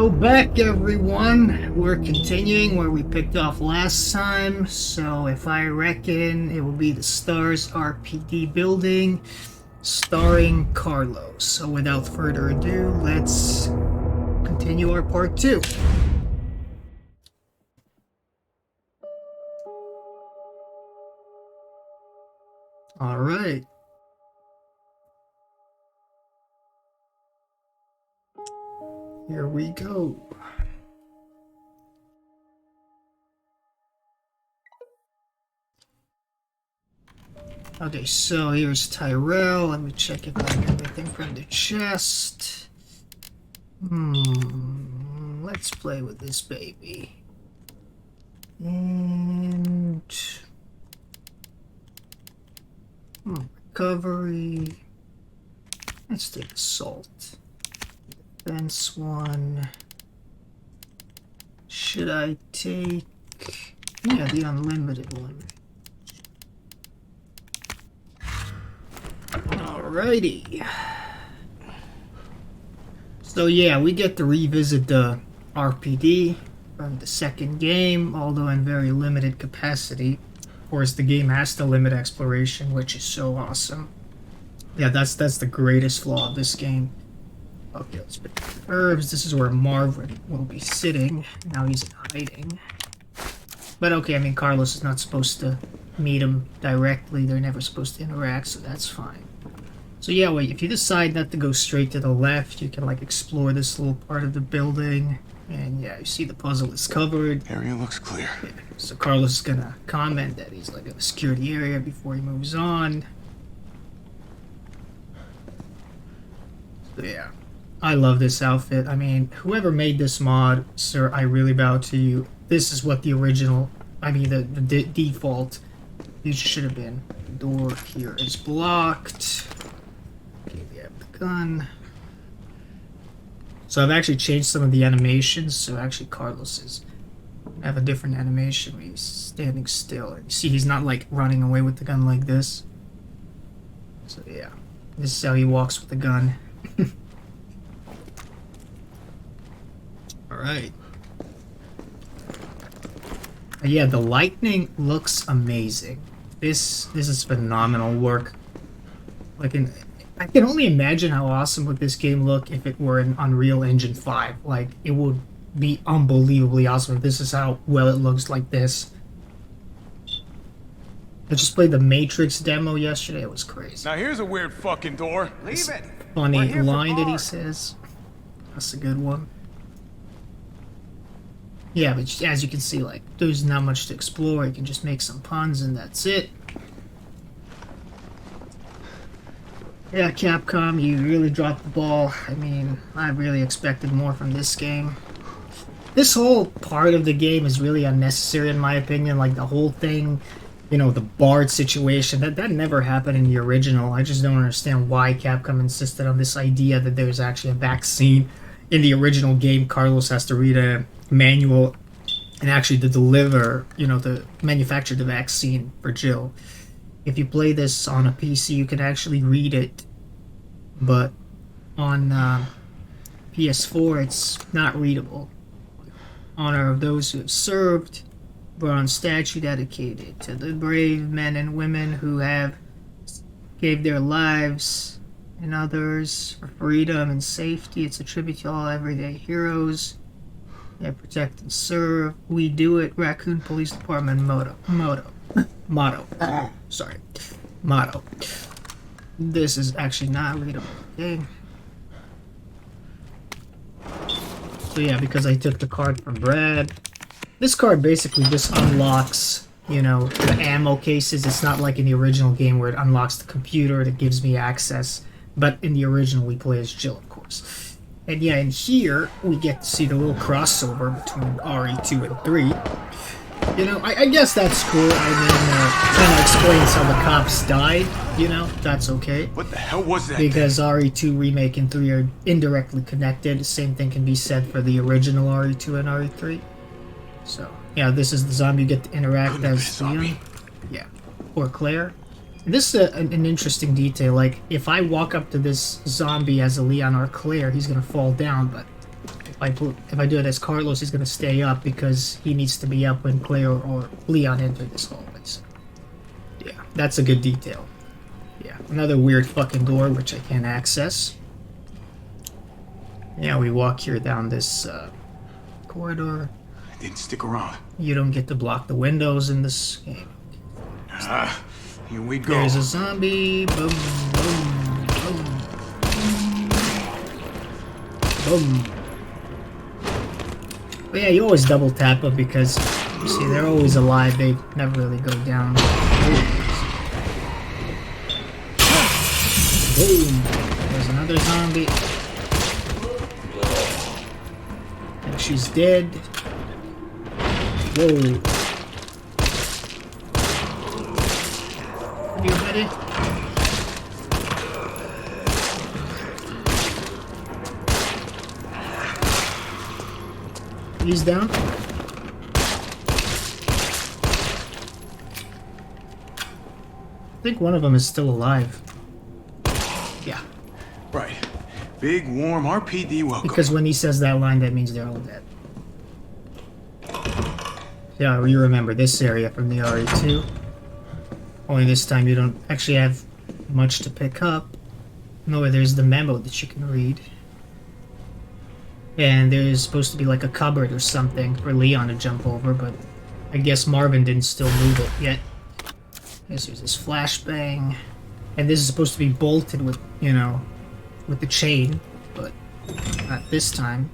So back everyone, we're continuing where we picked off last time. So if I reckon it will be the S.T.A.R.S RPD building starring Carlos. So without further ado, let's continue our part 2. Alright. Here we go. Okay, so here's Tyrell. Let me check if I have everything from the chest. Let's play with this baby. And recovery. Let's take assault. Defense one. Should I take the unlimited one? Alrighty. So yeah, we get to revisit the RPD from the second game, although in very limited capacity. Of course, the game has to limit exploration, which is so awesome. Yeah, that's the greatest flaw of this game. Okay, let's pick the herbs. This is where Marvin will be sitting. Now he's hiding. But okay, I mean, Carlos is not supposed to meet him directly. They're never supposed to interact, so that's fine. So yeah, wait, if you decide not to go straight to the left, you can like explore this little part of the building. And yeah, you see the puzzle is covered. Area looks clear. Yeah, so Carlos is gonna comment that he's like in a security area before he moves on. So yeah, I love this outfit. I mean, whoever made this mod, sir, I really bow to you. This is what the original, I mean the default feature should have been. The door here is blocked. Okay, we have the gun. So I've actually changed some of the animations. So actually Carlos is have a different animation where he's standing still. And you see he's not like running away with the gun like this. So yeah, this is how he walks with the gun. Alright. Yeah, the lightning looks amazing. This is phenomenal work. Like I can only imagine how awesome would this game look if it were in Unreal Engine 5. Like, it would be unbelievably awesome if this is how well it looks like this. I just played the Matrix demo yesterday. It was crazy. Now here's a weird fucking door. Leave it. Funny line that he says. That's a good one. Yeah, but as you can see, like, there's not much to explore. You can just make some puns and that's it. Yeah, Capcom, you really dropped the ball. I mean, I really expected more from this game. This whole part of the game is really unnecessary in my opinion. Like, the whole thing, you know, the Bard situation, that never happened in the original. I just don't understand why Capcom insisted on this idea that there's actually a vaccine. In the original game, Carlos has to read a manual and actually to deliver, you know, to manufacture the vaccine for Jill. If you play this on a PC, you can actually read it, but on PS4, it's not readable. Honor of those who have served, bronze statue dedicated to the brave men and women who have gave their lives and others for freedom and safety. It's a tribute to all everyday heroes. Yeah, protect and serve. We do it. Raccoon Police Department motto. Sorry. Motto. This is actually not readable. Okay. So yeah, because I took the card from Brad. This card basically just unlocks, you know, the ammo cases. It's not like in the original game where it unlocks the computer that gives me access. But in the original, we play as Jill, of course. And yeah, in here, we get to see the little crossover between RE2 and 3. You know, I guess that's cool. I mean, kind of explains how the cops died, you know, that's okay. What the hell was that? Because RE2 Remake and 3 are indirectly connected. The same thing can be said for the original RE2 and RE3. So, yeah, this is the zombie you get to interact as Leon. Yeah, or Claire. And this is an interesting detail. Like, if I walk up to this zombie as a Leon or Claire, he's gonna fall down, but if I do it as Carlos, he's gonna stay up because he needs to be up when Claire or Leon enter this hallway. So, yeah, that's a good detail. Yeah, another weird fucking door which I can't access. Yeah, we walk here down this corridor. I didn't stick around. You don't get to block the windows in this game. Here we go. There's a zombie. Boom, boom, boom. Boom. But yeah, you always double tap them because, you see, they're always alive. They never really go down. Boom. There's another zombie. And she's dead. Whoa. Are you ready? He's down. I think one of them is still alive. Yeah. Right. Big, warm RPD welcome. Because when he says that line, that means they're all dead. Yeah, you remember this area from the RE2. Only this time you don't actually have much to pick up. No, there's the memo that you can read. And there's supposed to be like a cupboard or something for Leon to jump over, but I guess Marvin didn't still move it yet. There's this flashbang. And this is supposed to be bolted with, you know, with the chain, but not this time.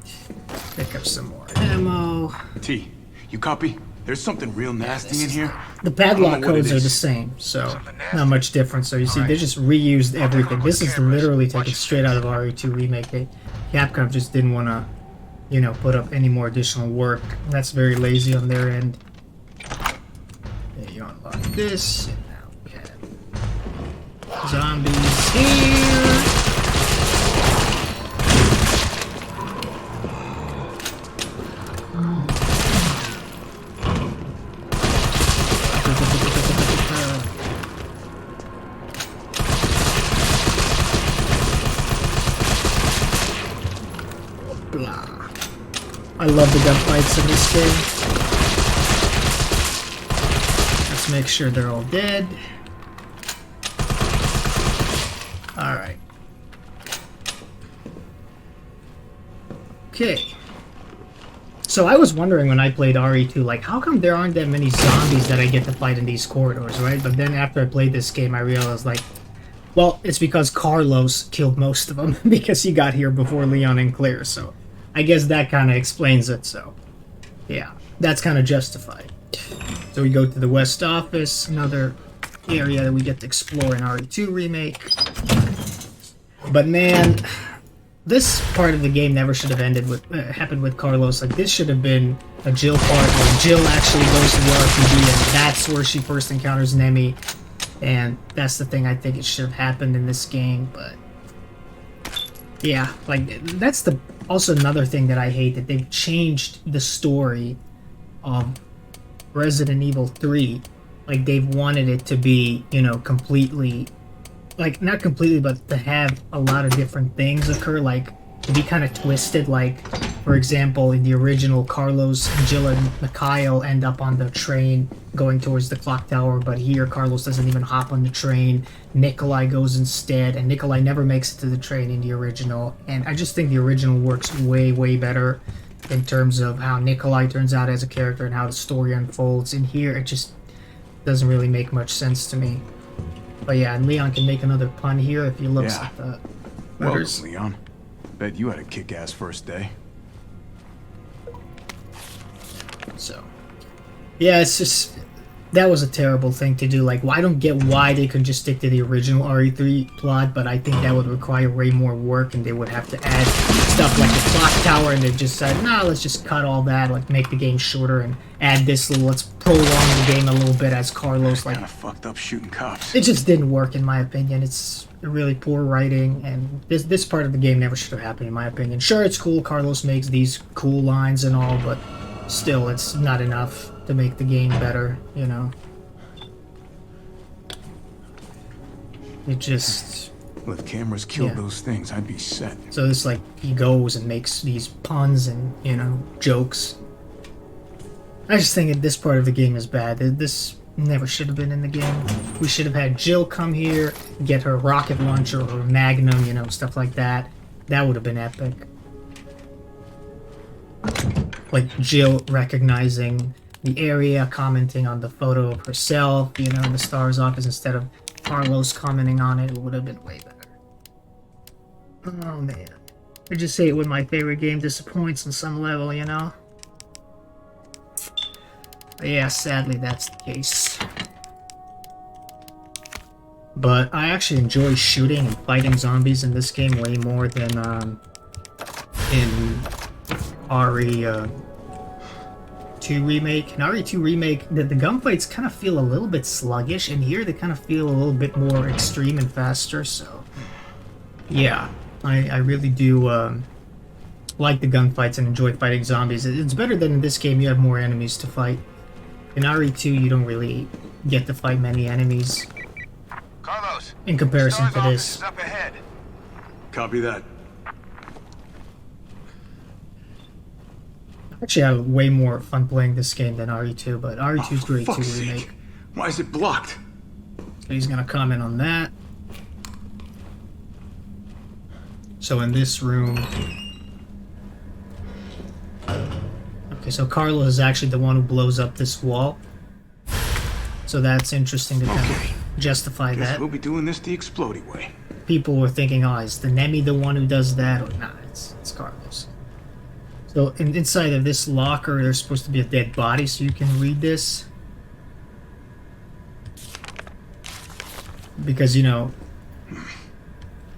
Pick up some more ammo. T, you copy? There's something real nasty in here. The padlock codes are the same, so not much difference. So you see, they just reused everything. This is literally taken straight out of RE2 Remake. Capcom just didn't want to, you know, put up any more additional work. That's very lazy on their end. Okay, you unlock this, and now we have zombies here. Blah. I love the gunfights in this game. Let's make sure they're all dead. Alright. Okay. So I was wondering when I played RE2, like, how come there aren't that many zombies that I get to fight in these corridors, right? But then after I played this game, I realized, like, well, it's because Carlos killed most of them because he got here before Leon and Claire, so I guess that kind of explains it, so yeah, that's kind of justified. So we go to the West Office, another area that we get to explore in RE2 Remake. But man, this part of the game never should have ended with happened with Carlos. Like, this should have been a Jill part where Jill actually goes to the RPG and that's where she first encounters Nemi. And that's the thing I think it should have happened in this game, but yeah, like, that's also another thing that I hate, that they've changed the story of Resident Evil 3. Like, they've wanted it to be, you know, completely, like, not completely, but to have a lot of different things occur, like, to be kind of twisted. Like, for example, in the original, Carlos, Jill, and Mikhail end up on the train going towards the clock tower, but here Carlos doesn't even hop on the train. Nikolai goes instead, and Nikolai never makes it to the train in the original. And I just think the original works way, way better in terms of how Nikolai turns out as a character and how the story unfolds. In here, it just doesn't really make much sense to me. But yeah, and Leon can make another pun here if he looks at the letters. Welcome, Leon. Bet you had a kick-ass first day. So, yeah, it's just, that was a terrible thing to do. Like, I don't get why they could just stick to the original RE3 plot, but I think that would require way more work, and they would have to add stuff like the clock tower, and they just said, nah, let's just cut all that, like, make the game shorter, and add this little, let's prolong the game a little bit as Carlos, like, kind of fucked up shooting cops. it just didn't work, in my opinion. It's really poor writing, and this part of the game never should have happened, in my opinion. Sure, it's cool, Carlos makes these cool lines and all, but still, it's not enough to make the game better, you know? It just... Well, if cameras killed Yeah. those things, I'd be set. So it's like he goes and makes these puns and, you know, jokes. I just think that this part of the game is bad. This never should have been in the game. We should have had Jill come here, get her rocket launcher or Magnum, you know, stuff like that. That would have been epic. Like Jill recognizing the area, commenting on the photo of herself, you know, in the S.T.A.R.S office instead of Carlos commenting on it. It would have been way better. Oh man. I just say it when my favorite game disappoints on some level, you know? But yeah, sadly that's the case. But I actually enjoy shooting and fighting zombies in this game way more than in RE2 Remake. In RE2 Remake, the gunfights kind of feel a little bit sluggish, and here they kind of feel a little bit more extreme and faster, so... Yeah, I really do like the gunfights and enjoy fighting zombies. It's better than in this game, you have more enemies to fight. In RE2, you don't really get to fight many enemies Carlos, in comparison to S.T.A.R.S this. office is up ahead. Copy that. Actually, I have way more fun playing this game than RE2, but RE2 is great too, Remake. Why is it blocked? So he's gonna comment on that. So in this room... Okay, so Carlos is actually the one who blows up this wall. So that's interesting to kind of justify Guess that. we'll be doing this the explodey way. People were thinking, oh, is the Nemi the one who does that? Or nah, it's Carlos. So inside of this locker, there's supposed to be a dead body, so you can read this. Because, you know...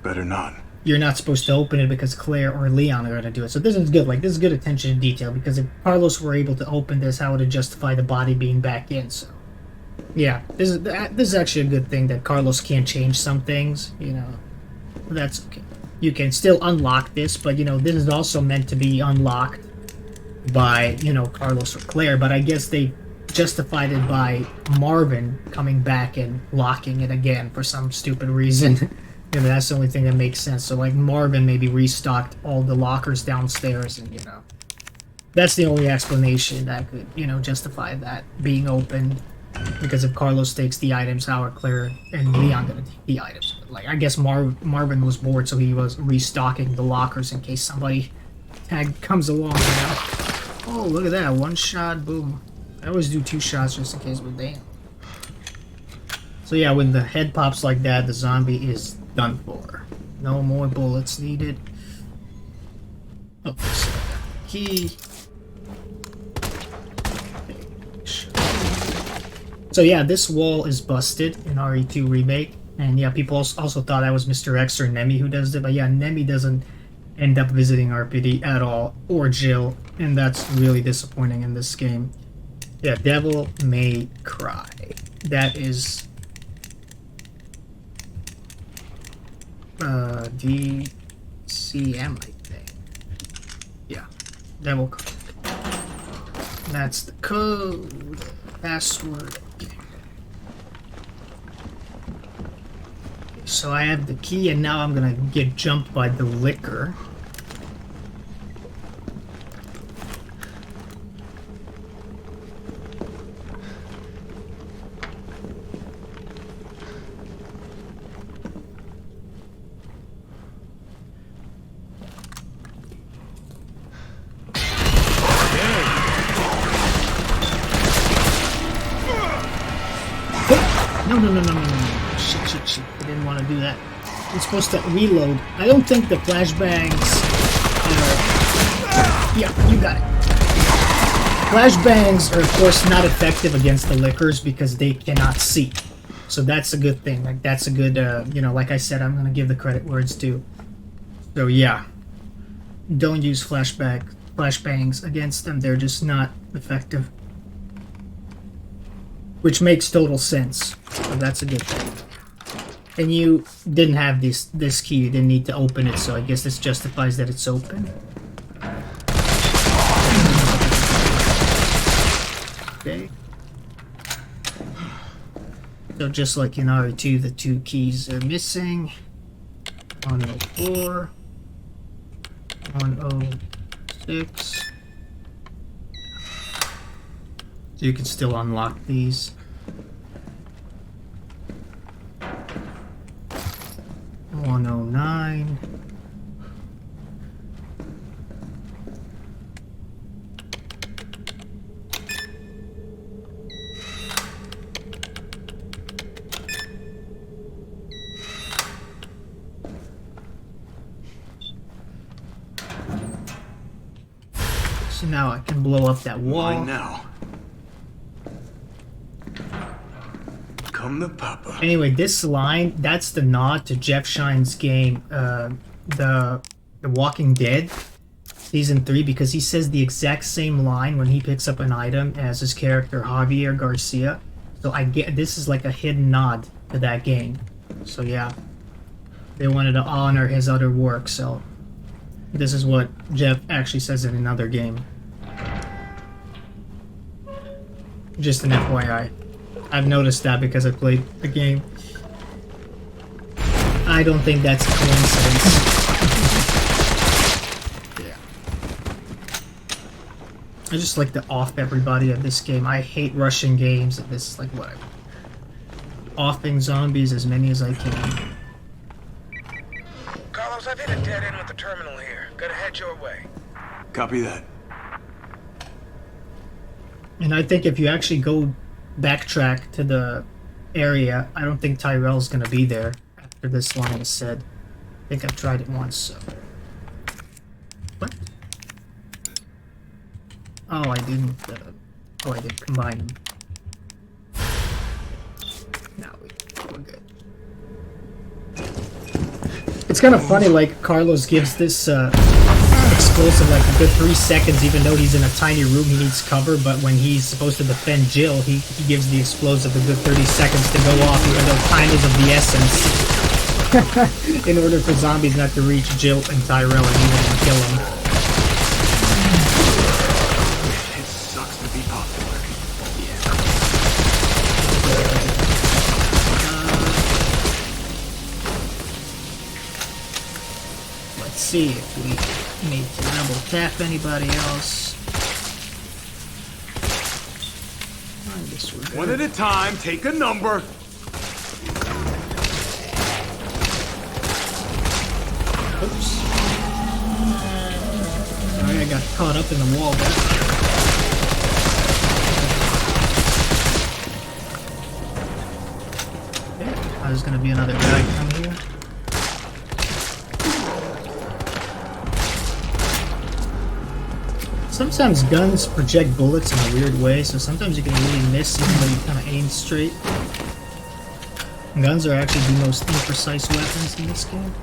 Better not. You're not supposed to open it because Claire or Leon are going to do it. So this is good. Like, this is good attention to detail, because if Carlos were able to open this, how would it justify the body being back in? So, yeah, this is actually a good thing that Carlos can't change some things, you know. That's okay. You can still unlock this, but, you know, this is also meant to be unlocked by, you know, Carlos or Claire, but I guess they justified it by Marvin coming back and locking it again for some stupid reason. You know, that's the only thing that makes sense. So, like, Marvin maybe restocked all the lockers downstairs, and, you know, that's the only explanation that could, you know, justify that being opened. Because if Carlos takes the items, how are Claire and Leon gonna take the items? But, like, I guess Marvin was bored, so he was restocking the lockers in case somebody comes along, you know. Oh, look at that. One shot, boom. I always do 2 shots just in case, but damn. So yeah, when the head pops like that, the zombie is done for. No more bullets needed. Oh, so key. So yeah, this wall is busted in RE2 Remake. And yeah, people also thought that was Mr. X or Nemi who does it. But yeah, Nemi doesn't end up visiting RPD at all. Or Jill. And that's really disappointing in this game. Yeah, Devil May Cry. That is... DCM, I think. Yeah, Devil Cry. That's the code. Password. So I have the key, and now I'm gonna get jumped by the liquor. No. Shit. I didn't want to do that. I'm supposed to reload. I don't think the flashbangs are... Yeah, you got it. Flashbangs are, of course, not effective against the lickers because they cannot see. So that's a good thing. Like, that's a good, you know, like I said, I'm going to give the credit where it's due. So, yeah. Don't use flashbangs against them. They're just not effective. Which makes total sense. So that's a good thing. And you didn't have this key. You didn't need to open it, so I guess this justifies that it's open. Okay. So just like in RE2, the 2 keys are missing. 104. 106. So you can still unlock these. 109. So now I can blow up that wall. Mine now. Come the papa. Anyway, this line, that's the nod to Jeff Shine's game, the Walking Dead Season 3, because he says the exact same line when he picks up an item as his character Javier Garcia. So I get, this is like a hidden nod to that game. So yeah, they wanted to honor his other work, so this is what Jeff actually says in another game. Just an FYI. I've noticed that because I played the game. I don't think that's a coincidence. Yeah. I just like to off everybody of this game. I hate Russian games. This is like what? Offing zombies as many as I can. Carlos, I've hit a dead end with the terminal here. Gotta head your way. Copy that. And I think if you actually go backtrack to the area, I don't think Tyrell's gonna be there after this line is said. I think I've tried it once, so. What? Oh, I didn't. Oh, I did combine them. Now we're good. It's kind of funny, like, Carlos gives this explosive like a good 3 seconds, even though he's in a tiny room, he needs cover, but when he's supposed to defend Jill, he gives the explosive a good 30 seconds to go off, even though time is of the essence. In order for zombies not to reach Jill and Tyrell and even kill them. It sucks to be popular. Let's see if we need to double tap anybody else. I guess we're good. One at a time, take a number. Oops. Sorry, I got caught up in the wall there. Okay, there's gonna be another guy coming here. Sometimes guns project bullets in a weird way, so sometimes you can really miss even though you kind of aim straight. Guns are actually the most imprecise weapons in this game.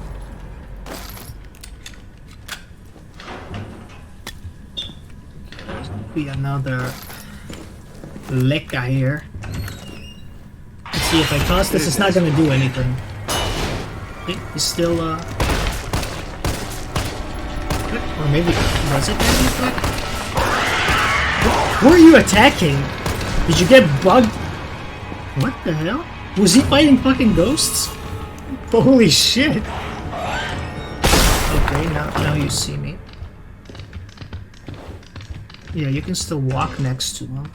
There's gonna be another Lekka here. Let's see, if I toss this, it's not gonna do anything. Okay, he's still, or maybe, was it maybe? Who are you attacking? Did you get bugged? What the hell? Was he fighting fucking ghosts? Holy shit. Okay, now you see me. Yeah, you can still walk next to him.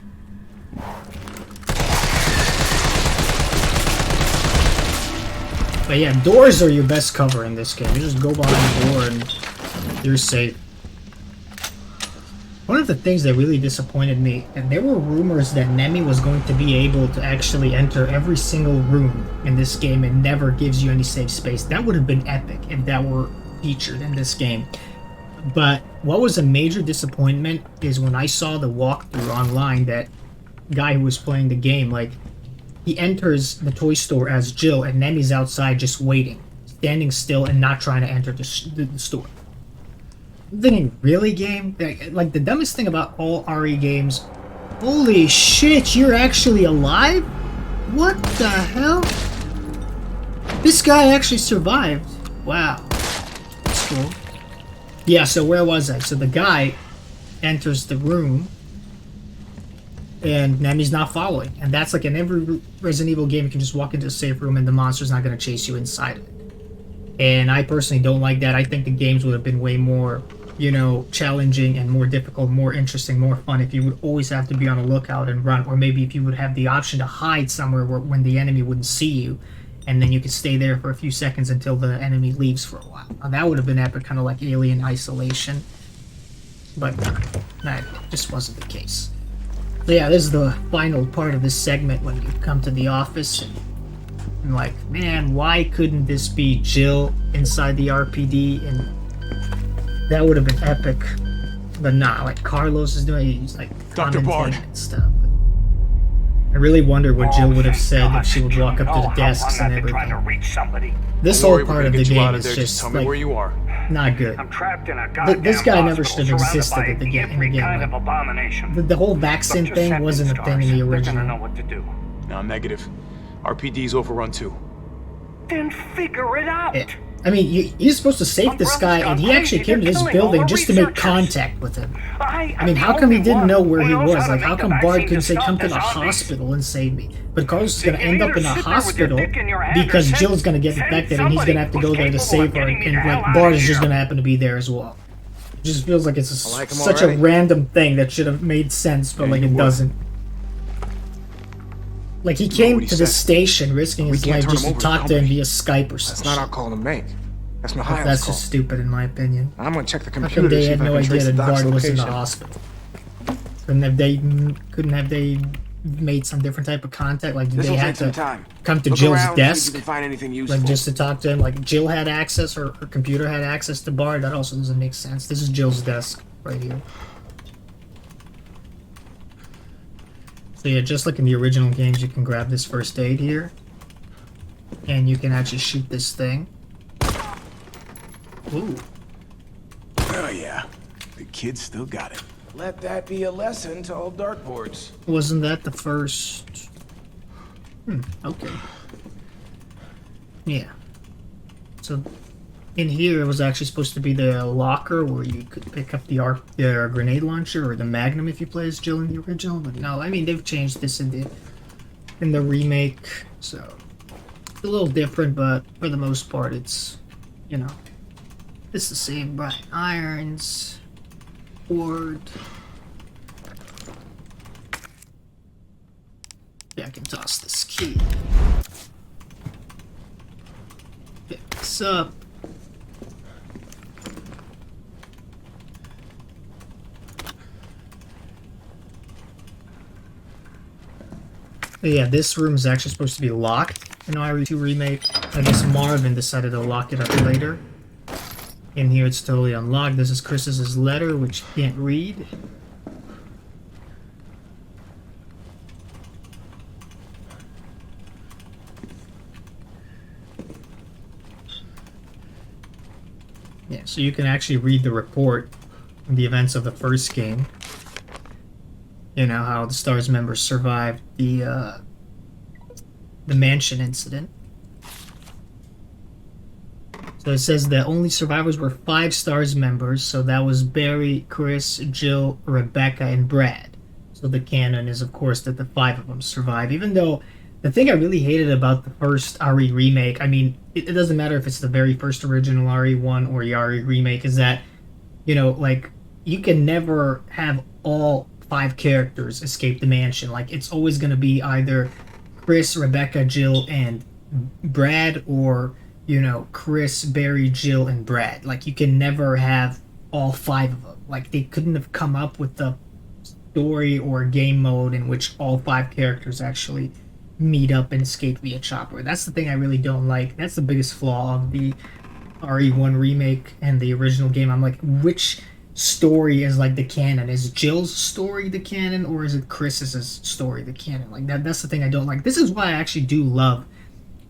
But yeah, doors are your best cover in this game. You just go behind the door and you're safe. One of the things that really disappointed me, and there were rumors that Nemi was going to be able to actually enter every single room in this game and never gives you any safe space. That would have been epic if that were featured in this game. But what was a major disappointment is when I saw the walkthrough online, that guy who was playing the game, like, he enters the toy store as Jill and Nemi's outside just waiting, standing still and not trying to enter the store. I'm thinking, really, game? Like, the dumbest thing about all RE games, holy shit, you're actually alive? What the hell? This guy actually survived. Wow. That's cool. Yeah, so where was I? So the guy enters the room, and Nemi's not following. And that's like in every Resident Evil game, you can just walk into a safe room and the monster's not going to chase you inside of it. And I personally don't like that. I think the games would have been way more, challenging and more difficult, more interesting, more fun if you would always have to be on a lookout and run, or maybe if you would have the option to hide somewhere when the enemy wouldn't see you, and then you could stay there for a few seconds until the enemy leaves for a while. Now, that would have been epic, kind of like Alien Isolation. But that just wasn't the case. So yeah, this is the final part of this segment when you come to the office and like, man, why couldn't this be Jill inside the RPD? And that would have been epic. But nah, like Carlos is doing, he's like Dr. Bard. and stuff. I really wonder what Jill would have said if she would walk up to the desks and everything. This Don't whole worry, we're part gonna of the get you out game of is there. just Tell me like where you are. not good. I'm trapped in a goddamn This guy never should have hospital existed surrounded at the by in the every game. kind of Like, abomination. the whole vaccine Just thing send wasn't a thing in the S.T.A.R.S. They're gonna know original. what to do. No, negative. RPD's overrun too. Then figure it out. Yeah. I mean, you're supposed to save this guy, and he actually came to this building just to make contact with him. I mean, how come he didn't know where he was? Like, how come Bard couldn't say, come to the hospital and save me? But Carlos is going to end up in a hospital because Jill's going to get infected, and he's going to have to go there to save her, and like, Bard is just going to happen to be there as well. It just feels like it's such a random thing that should have made sense, but like, it doesn't. Like, he came to the station risking his life just to talk to him via Skype or something. That's not our call to make. That's Mihail's That's call. just stupid, in my opinion. I'm gonna check the How computer come to they see had if I no can idea trace the that doc's Bard was in the location. hospital? Couldn't have they made some different type of contact? Like, did This'll they take have some to time. come to Look Jill's around, see if desk? you can find anything useful. Like, just to talk to him? Like, Jill had access, or her computer had access to Bard? That also doesn't make sense. This is Jill's desk right here. So yeah, just like in the original games, you can grab this first aid here. And you can actually shoot this thing. Ooh. Oh yeah. The kid still got it. Let that be a lesson to all dartboards. Wasn't that the first? Okay. Yeah. So, in here, it was actually supposed to be the locker where you could pick up the grenade launcher or the Magnum if you play as Jill in the original. But no, I mean they've changed this in the remake, so it's a little different. But for the most part, it's it's the same. Bright irons. Ward. Yeah, I can toss this key. Pick this up. But yeah, this room is actually supposed to be locked in RE2 Remake. I guess Marvin decided to lock it up later. In here, it's totally unlocked. This is Chris's letter, which you can't read. Yeah, so you can actually read the report of the events of the first game. You know, how the S.T.A.R.S members survived the mansion incident. So it says the only survivors were 5 S.T.A.R.S members, so that was Barry, Chris, Jill, Rebecca, and Brad. So the canon is, of course, that the 5 of them survive, even though the thing I really hated about the first RE remake, I mean, it doesn't matter if it's the very first original RE1 or the RE remake, is that, like, you can never have all 5 characters escape the mansion. Like, it's always going to be either Chris, Rebecca, Jill, and Brad, or Chris, Barry, Jill, and Brad. Like, you can never have all 5 of them. Like, they couldn't have come up with a story or a game mode in which all 5 characters actually meet up and escape via chopper. That's the thing I really don't like. That's the biggest flaw of the RE1 remake and the original game. I'm like, which story is like the canon? Is Jill's story the canon, or is it Chris's story the canon? Like, that's the thing I don't like. This is why I actually do love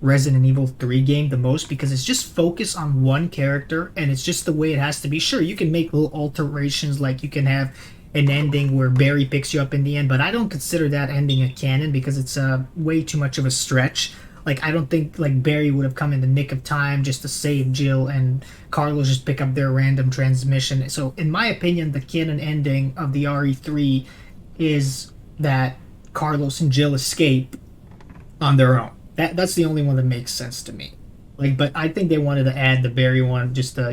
Resident Evil 3 game the most, because it's just focused on one character and it's just the way it has to be. Sure, you can make little alterations, like you can have an ending where Barry picks you up in the end, but I don't consider that ending a canon because it's way too much of a stretch. Like, I don't think like Barry would have come in the nick of time just to save Jill and Carlos just pick up their random transmission. So in my opinion, the canon ending of the RE3 is that Carlos and Jill escape on their own. That's the only one that makes sense to me. Like, but I think they wanted to add the Barry one just to,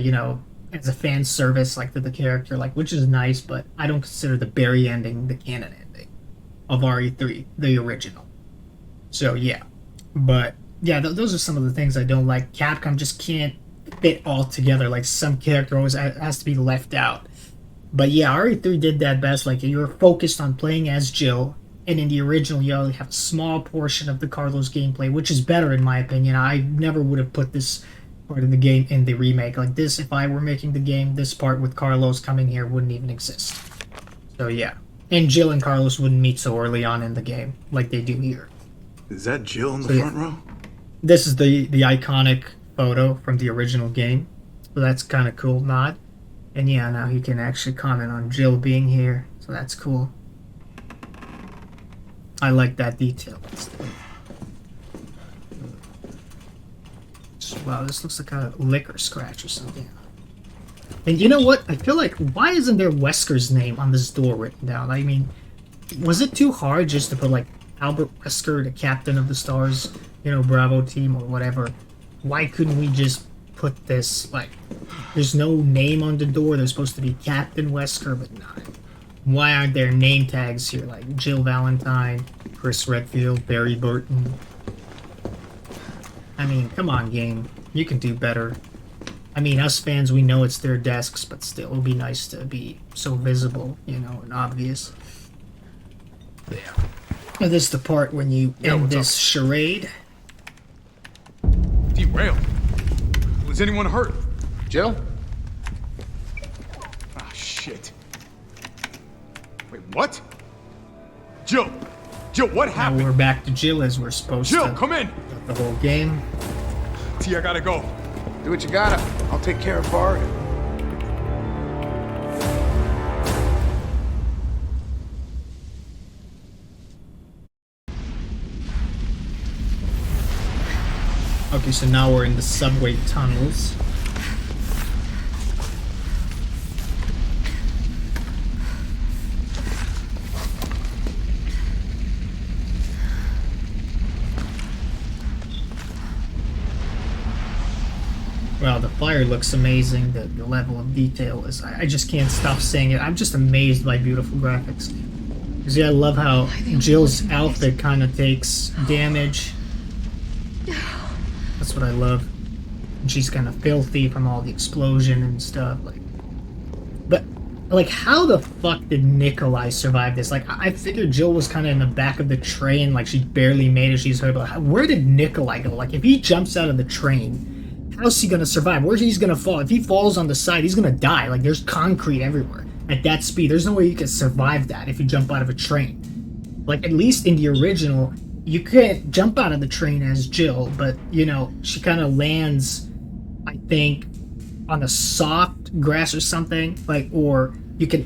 as a fan service, like to the character, like, which is nice, but I don't consider the Barry ending the canon ending of RE3, the original. So yeah, but yeah, those are some of the things I don't like. Capcom just can't fit all together. Like some character always has to be left out. But yeah, RE3 did that best. Like you're focused on playing as Jill, and in the original, you only have a small portion of the Carlos gameplay, which is better in my opinion. I never would have put this part of the game in the remake. Like this, if I were making the game, this part with Carlos coming here wouldn't even exist. So yeah, and Jill and Carlos wouldn't meet so early on in the game like they do here. Is that Jill in the front row? This is the iconic photo from the original game, so that's kind of cool nod. And yeah, now he can actually comment on Jill being here, so that's cool. I like that detail. Wow, this looks like a liquor scratch or something. And you know what? I feel like, why isn't there Wesker's name on this door written down? I mean, was it too hard just to put like Albert Wesker, the captain of the S.T.A.R.S, Bravo team or whatever? Why couldn't we just put this, like, there's no name on the door, there's supposed to be Captain Wesker, but not. Why aren't there name tags here, like Jill Valentine, Chris Redfield, Barry Burton? I mean, come on, game. You can do better. I mean, us fans, we know it's their desks, but still, it would be nice to be so visible, and obvious. Yeah. And this is the part when you end this charade. Derailed. Was anyone hurt? Jill? Ah, shit. Wait, what? Jill! Jill, what Now happened? we're back to Jill as we're supposed Jill, to. come in! The whole game. T, I gotta go. Do what you gotta. I'll take care of Bart. Okay, so now we're in the subway tunnels. Wow, the fire looks amazing. The level of detail is... I just can't stop saying it. I'm just amazed by beautiful graphics. Because yeah, I love how Jill's outfit kind of takes damage. That's what I love. And she's kind of filthy from all the explosion and stuff. But how the fuck did Nikolai survive this? Like, I figured Jill was kind of in the back of the train, like she barely made it. She's hurt. But where did Nikolai go? Like, if he jumps out of the train, how's he gonna survive? Where's he gonna fall? If he falls on the side, he's gonna die. Like, there's concrete everywhere at that speed. There's no way you can survive that if you jump out of a train. Like, at least in the original, you can't jump out of the train as Jill, but she kind of lands, I think, on the soft grass or something, or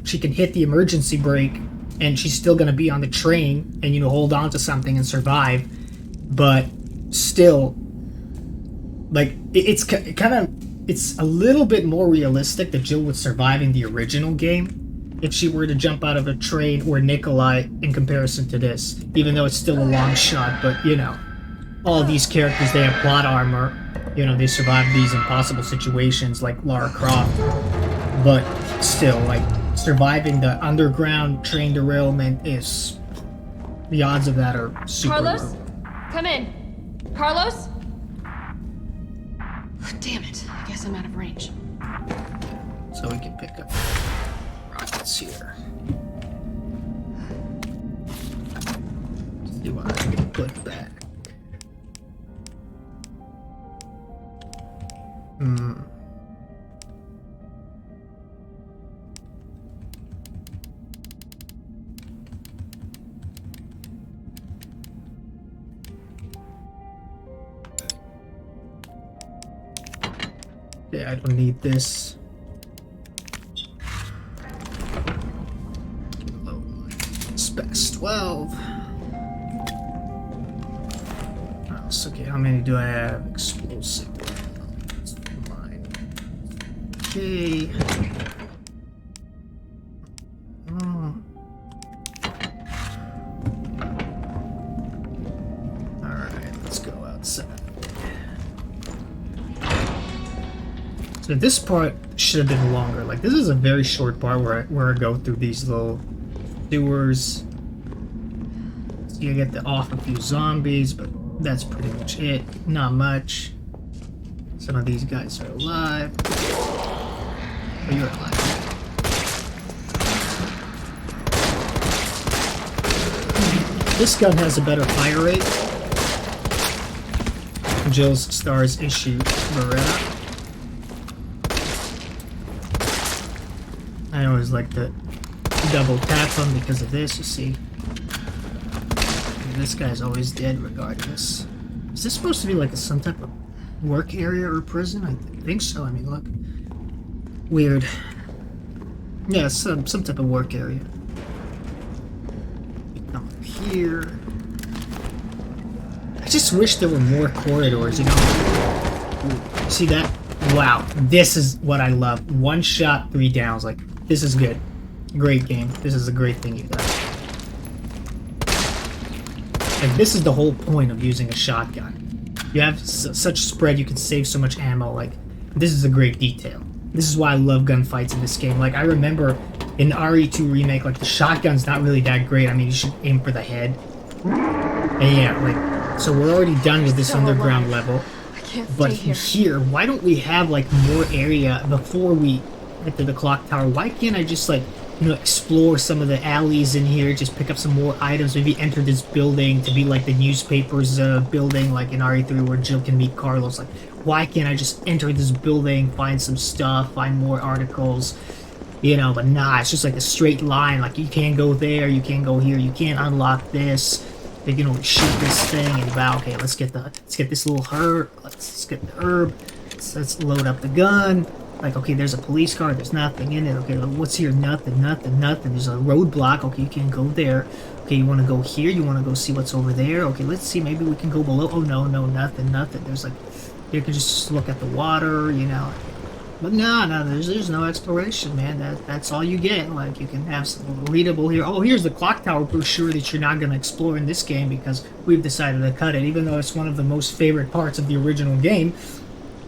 she can hit the emergency brake and she's still gonna be on the train and hold on to something and survive. But still, like, it's a little bit more realistic that Jill would survive in the original game if she were to jump out of a train or Nikolai in comparison to this, even though it's still a long shot. But all of these characters, they have plot armor, they survive these impossible situations like Lara Croft, but still, like, surviving the underground train derailment is, the odds of that are super Carlos? low. Come in. Carlos? Damn it, I guess I'm out of range. So we can pick up rockets here. See what I can put back. Yeah, I don't need this. Specs 12. Okay, how many do I have? Explosive. Mine. Okay. Alright, let's go outside. So this part should have been longer. Like, this is a very short part where I go through these little sewers. So you get off a few zombies, but that's pretty much it. Not much. Some of these guys are alive. Oh, you're alive. This gun has a better fire rate. Jill's S.T.A.R.S issue Beretta. I always like to double tap them because of this, you see. And this guy's always dead regardless. Is this supposed to be like some type of work area or prison? I think so. I mean, look. Weird. Yeah, some type of work area. Come here. I just wish there were more corridors, you know? See that? Wow, this is what I love. 1 shot, 3 downs. Like, this is good. Great game. This is a great thing you got. Like, this is the whole point of using a shotgun. You have such spread, you can save so much ammo. Like, this is a great detail. This is why I love gunfights in this game. Like, I remember in RE2 Remake, like, the shotgun's not really that great. I mean, you should aim for the head. And yeah, like, so we're already done with this underground level. But here, why don't we have, like, more area before we get to the clock tower? Why can't I just, like, you know, explore some of the alleys in here, just pick up some more items, maybe enter this building to be like the newspapers building, like in RE3 where Jill can meet Carlos. Like, why can't I just enter this building, find some stuff, find more articles, you know? But nah, it's just like a straight line. Like, you can't go there, you can't go here, you can't unlock this. They can only shoot this thing and wow, okay, let's get this little herb. Let's get the herb. Let's load up the gun. Like, okay, there's a police car, there's nothing in it. Okay, what's here? Nothing. There's a roadblock. Okay, you can't go there. Okay, you want to go here? You want to go see what's over there? Okay, let's see. Maybe we can go below. Oh, no, nothing. There's like, you can just look at the water, you know. But no, there's no exploration, man. That's all you get. Like, you can have some readable here. Oh, here's the clock tower brochure that you're not going to explore in this game because we've decided to cut it. Even though it's one of the most favorite parts of the original game,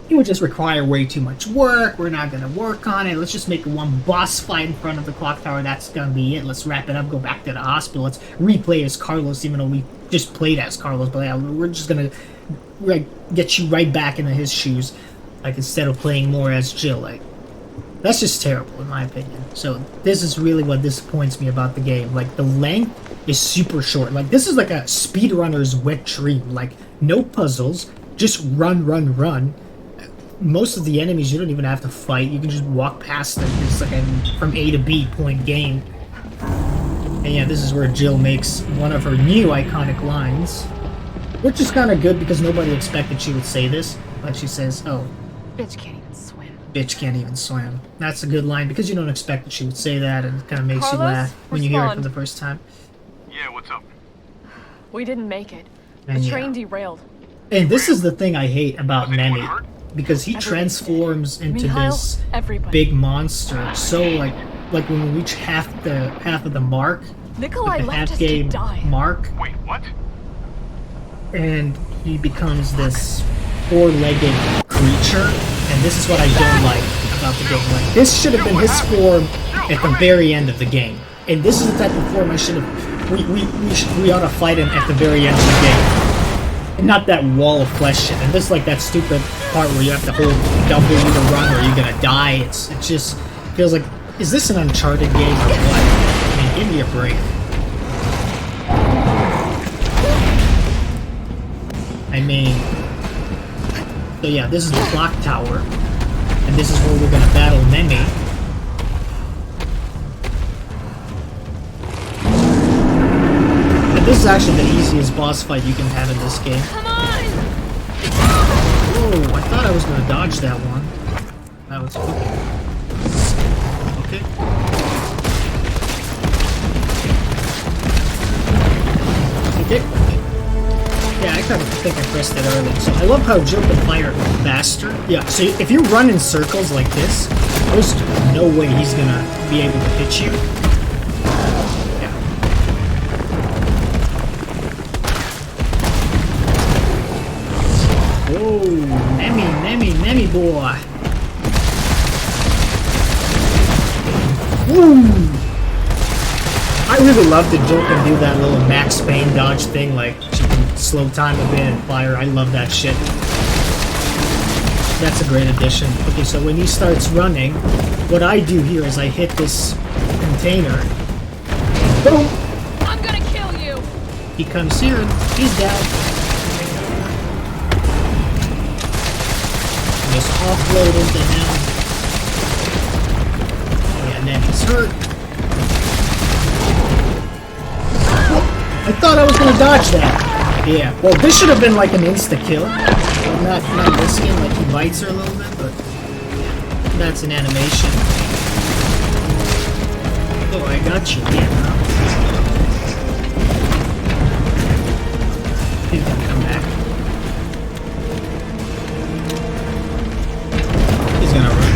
it would just require way too much work. We're not going to work on it. Let's just make one boss fight in front of the clock tower. That's going to be it. Let's wrap it up, go back to the hospital. Let's replay as Carlos, even though we just played as Carlos. But yeah, we're just going to get you right back into his shoes, like, instead of playing more as Jill. Like, that's just terrible, in my opinion. So this is really what disappoints me about the game. Like, the length is super short. Like, this is like a speedrunner's wet dream. Like, no puzzles, just run. Most of the enemies you don't even have to fight. You can just walk past them. It's like a from A to B point game. And yeah, this is where Jill makes one of her new iconic lines, which is kind of good because nobody expected she would say this. But she says, "Oh, Bitch can't even swim. bitch can't even swim." That's a good line because you don't expect that she would say that, and it kind of makes you Carlos, laugh when you hear it for respond. the first time. Yeah, what's up? We didn't make it. And The yeah. train derailed. And this is the thing I hate about Was anyone Nemi, hurt? because he Everybody's transforms dead. into Mikhail, this everybody. big monster. So like when we reach half of the mark, Nikolai the left half us to game die. mark, Wait, what? and he becomes this four-legged creature. And this is what I don't like about the game. Like, this should have been his form at the very end of the game. And this is the type of form I should have. We ought to fight him at the very end of the game. And not that wall of flesh shit. And this is like that stupid part where you have to hold W to run or you're gonna die. It just feels like, is this an Uncharted game or what? I mean, give me a break. I mean, so yeah, this is the clock tower. And this is where we're gonna battle Nemi. This is actually the easiest boss fight you can have in this game. Come on! Whoa, I thought I was gonna dodge that one. That was okay. Okay. Yeah, I think I pressed it early. So I love how Jill can fire faster. Yeah, so if you run in circles like this, there's no way he's gonna be able to hit you. Whoa, Nemi boy. Ooh! I really love the Jill can do that little Max Payne dodge thing, like she can slow time a bit and fire. I love that shit. That's a great addition. Okay, so when he starts running, what I do here is I hit this container. Boom! I'm gonna kill you! He comes here and he's down. Just offload into him. Yeah, and then he's hurt. I thought I was gonna dodge that. Yeah, well, this should have been like an insta-kill. Not risking, like he bites her a little bit, but that's an animation. Oh, I got you. Yeah, he's gonna come back. He's gonna run.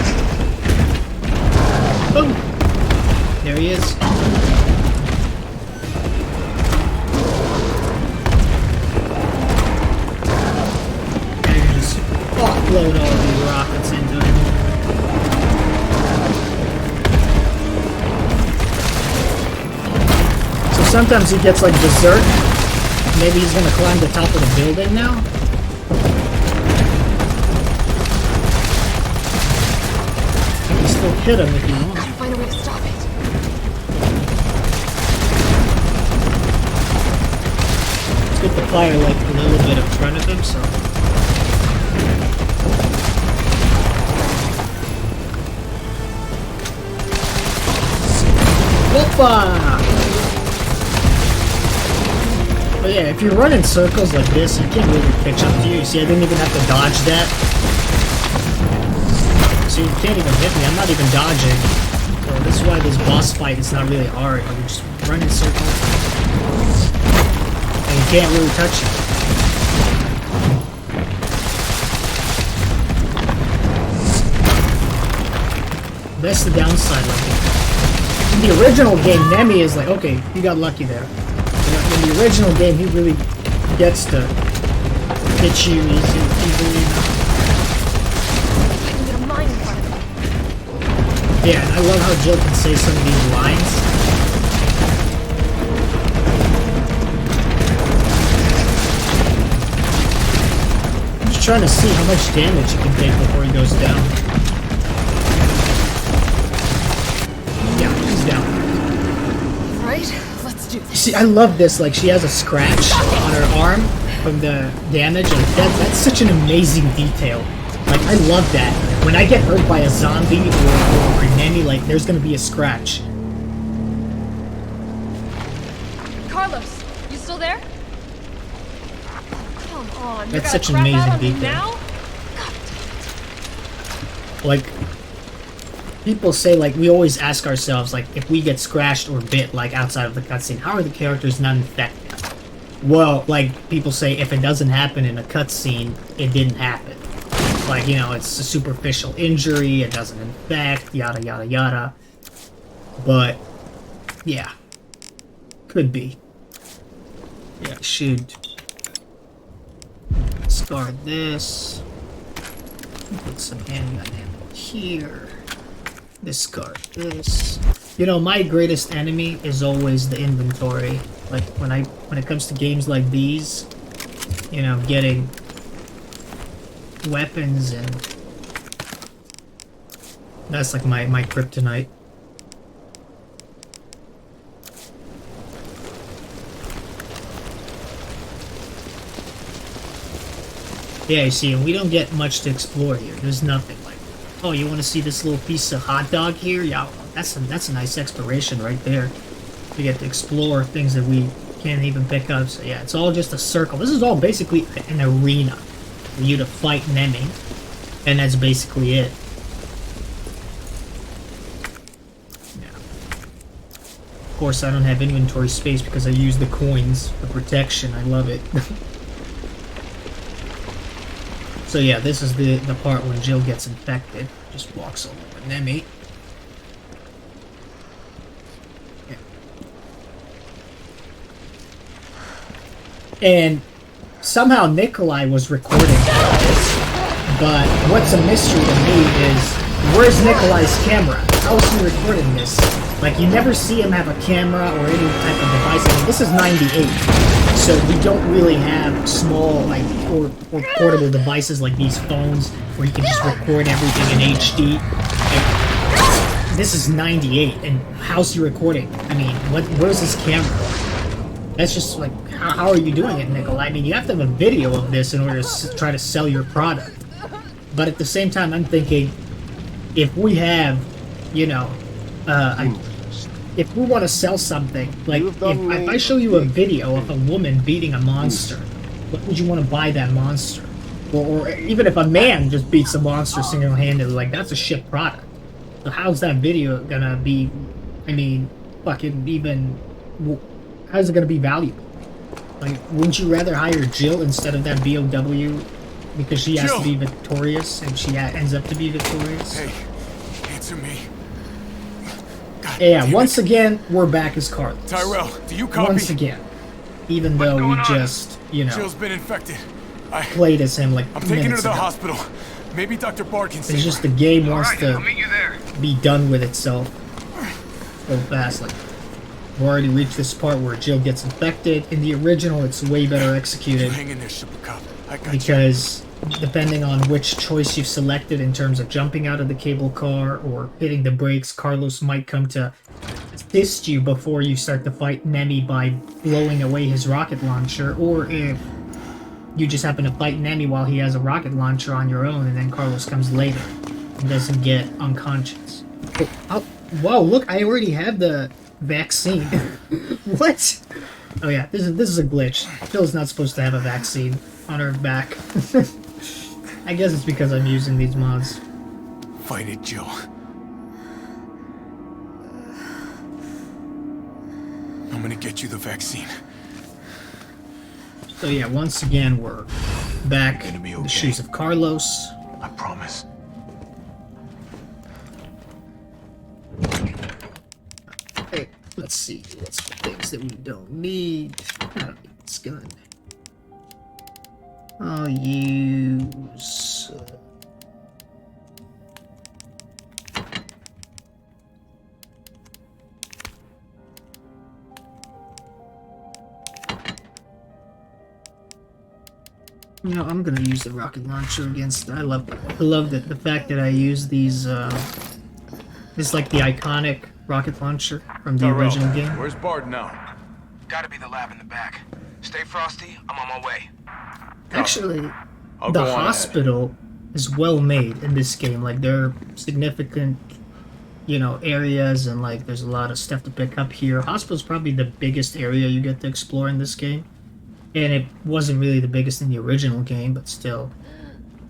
Boom! There he is. Offload all these rockets into him. So sometimes he gets like berserk. Maybe he's gonna climb the top of the building now. You can still hit him if you want. Gotta find a way to stop it. It's good to fire like a little bit in front of him, so. But yeah, if you run in circles like this, you can't really catch up to you. See, I didn't even have to dodge that. So you can't even hit me. I'm not even dodging. So this is why this boss fight is not really hard. You just run in circles. And you can't really touch it. That's the downside of it. In the original game, Nemi is like, okay, you got lucky there. In the original game, he really gets to hit you easily. I can get a mine in front of me. Yeah, and I love how Jill can say some of these lines. I'm just trying to see how much damage he can take before he goes down. Yeah, he's down. Right? Let's do this. See, I love this. Like, she has a scratch on her arm from the damage, and that's such an amazing detail. Like, I love that. When I get hurt by a zombie or an enemy, like, there's gonna be a scratch. Carlos, you still there? Come on, That's you're such an gonna crap amazing out on me detail. now? God Like, people say, like, we always ask ourselves, like, if we get scratched or bit, like, outside of the cutscene, how are the characters not infected? Well, like, people say if it doesn't happen in a cutscene, it didn't happen. Like, you know, it's a superficial injury, it doesn't infect, yada yada yada. But, yeah. Could be. Yeah, should discard this. Put some handgun ammo here. Discard this. You know, my greatest enemy is always the inventory. Like, when it comes to games like these, you know, getting weapons, and that's like my kryptonite. Yeah, you see, and we don't get much to explore here. There's nothing like, oh, you want to see this little piece of hot dog here? Yeah, that's a nice exploration right there. We get to explore things that we can't even pick up. So yeah, it's all just a circle. This is all basically an arena for you to fight Nemi, and that's basically it. Yeah. Of course, I don't have inventory space because I use the coins for protection. I love it. So yeah, this is the part when Jill gets infected. Just walks all over Nemi. Yeah. And somehow Nikolai was recording this, but what's a mystery to me is, where's Nikolai's camera? How is he recording this? Like, you never see him have a camera or any type of device. I mean, this is 98, so we don't really have small, like, or portable devices like these phones where you can just record everything in HD. Like, this is 98, and how's he recording? I mean, where's his camera? That's just, like, how are you doing it, Nikolai? I mean, you have to have a video of this in order to try to sell your product. But at the same time, I'm thinking, if we have, you know, if we want to sell something, like, if I show you a video of a woman beating a monster, what would you want to buy that monster? Or even if a man just beats a monster single-handedly, like, that's a shit product. So how's that video gonna be, I mean, fucking even, how's it gonna be valuable? Like, wouldn't you rather hire Jill instead of that BOW? Because she has to be victorious, and she ends up to be victorious? Hey, answer me. God Yeah, once again, we're back as Carlos. Tyrell, do you copy? Once again. Even though we just, you know, Jill's been infected. played as him like I'm taking her minutes to the ago. hospital. Maybe Dr. Bard can save It's just her. the game wants to I'll meet you there. be done with itself so fast. Like, we've already reached this part where Jill gets infected. In the original, it's way better executed Hang in there, Super Cop. I got you. because depending on which choice you've selected in terms of jumping out of the cable car or hitting the brakes, Carlos might come to assist you before you start to fight Nemi by blowing away his rocket launcher, or if you just happen to fight Nemi while he has a rocket launcher on your own and then Carlos comes later and doesn't get unconscious. Oh, whoa, look, I already have the vaccine. What? Oh yeah, this is a glitch. Jill's not supposed to have a vaccine on her back. I guess it's because I'm using these mods. Fight it, Jill. I'm gonna get you the vaccine. So yeah, once again, we're back Gonna be in the okay. shoes of Carlos. I promise. Hey, let's see. What's the things that we don't need? I don't need this gun. I'll use... You know, I'm gonna use the rocket launcher against. I love the fact that I use these. It's like the iconic rocket launcher from the Tyrell, original game. where's Bard now? Gotta be the lab in the back. Stay frosty, I'm on my way. Actually, I'll the go on hospital is well made in this game. Like, there are significant, you know, areas, and like there's a lot of stuff to pick up here. Hospital's probably the biggest area you get to explore in this game. And it wasn't really the biggest in the original game, but still.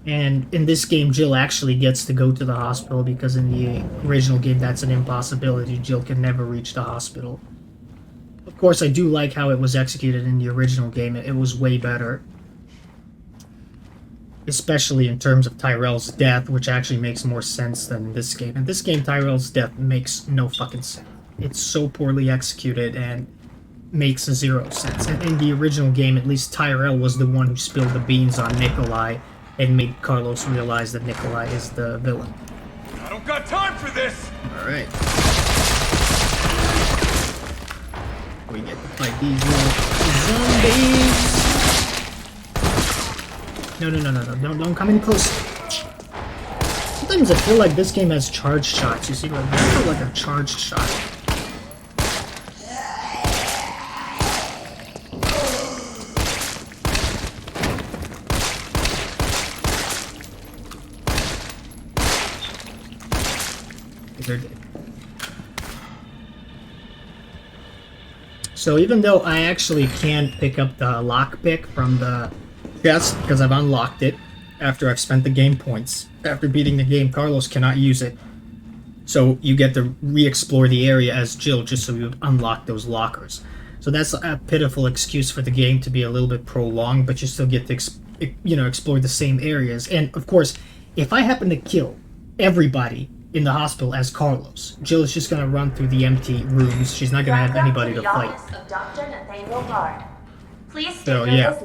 And in this game, Jill actually gets to go to the hospital, because in the original game, that's an impossibility. Jill can never reach the hospital. Of course, I do like how it was executed in the original game. It was way better. Especially in terms of Tyrell's death, which actually makes more sense than this game. In this game, Tyrell's death makes no fucking sense. It's so poorly executed and makes zero sense. And in the original game, at least Tyrell was the one who spilled the beans on Nikolai and made Carlos realize that Nikolai is the villain. I don't got time for this! Alright. We get to fight these little zombies. No, don't come any closer. Sometimes I feel like this game has charged shots. You see, like, I feel like a charged shot. They're dead. So even though I actually can pick up the lockpick from the chest, because I've unlocked it after I've spent the game points, after beating the game, Carlos cannot use it. So you get to re-explore the area as Jill, just so you unlock those lockers. So that's a pitiful excuse for the game to be a little bit prolonged, but you still get to explore the same areas. And of course, if I happen to kill everybody in the hospital as Carlos, Jill is just going to run through the empty rooms. She's not going to have anybody to fight. So yeah,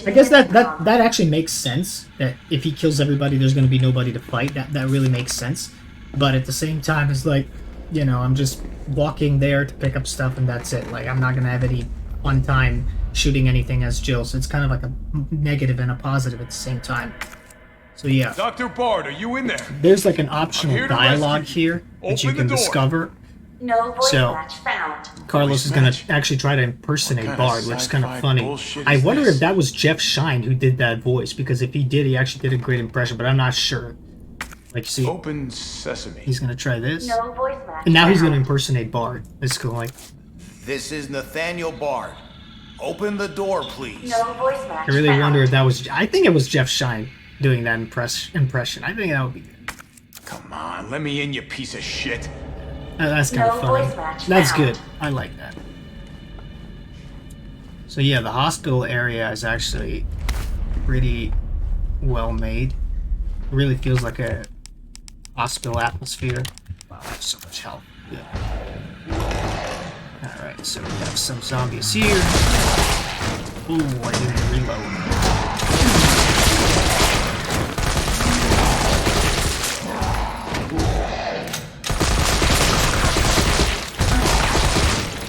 I guess that actually makes sense, that if he kills everybody, there's going to be nobody to fight. That really makes sense. But at the same time, it's like, you know, I'm just walking there to pick up stuff and that's it. Like, I'm not gonna have any fun time shooting anything as Jill, so it's kind of like a negative and a positive at the same time. So yeah. Dr. Bard, are you in there? There's like an optional here to dialogue rescue you. here that you Open can the door. discover. No voice So, match found. Carlos is Voice gonna match? actually try to impersonate What kind of Bard, which is kind of sci-fi funny. bullshit I is wonder this? if that was Jeff Shine who did that voice, because if he did, he actually did a great impression, but I'm not sure. Like, see, Open sesame. he's gonna try this, No voice match and now he's gonna found. impersonate Bard. It's cool, like, This is Nathaniel Bard. Open the door, please. No voice match I really found. wonder if that was, I think it was Jeff Shine doing that impression. I think that would be good. Come on, let me in, you piece of shit. That's kind of No funny. voice match That's found. good. I like that. So yeah, the hospital area is actually pretty well made. It really feels like a hospital atmosphere. Wow, I have so much health. Yeah. Alright, so we have some zombies here. Ooh, I didn't reload.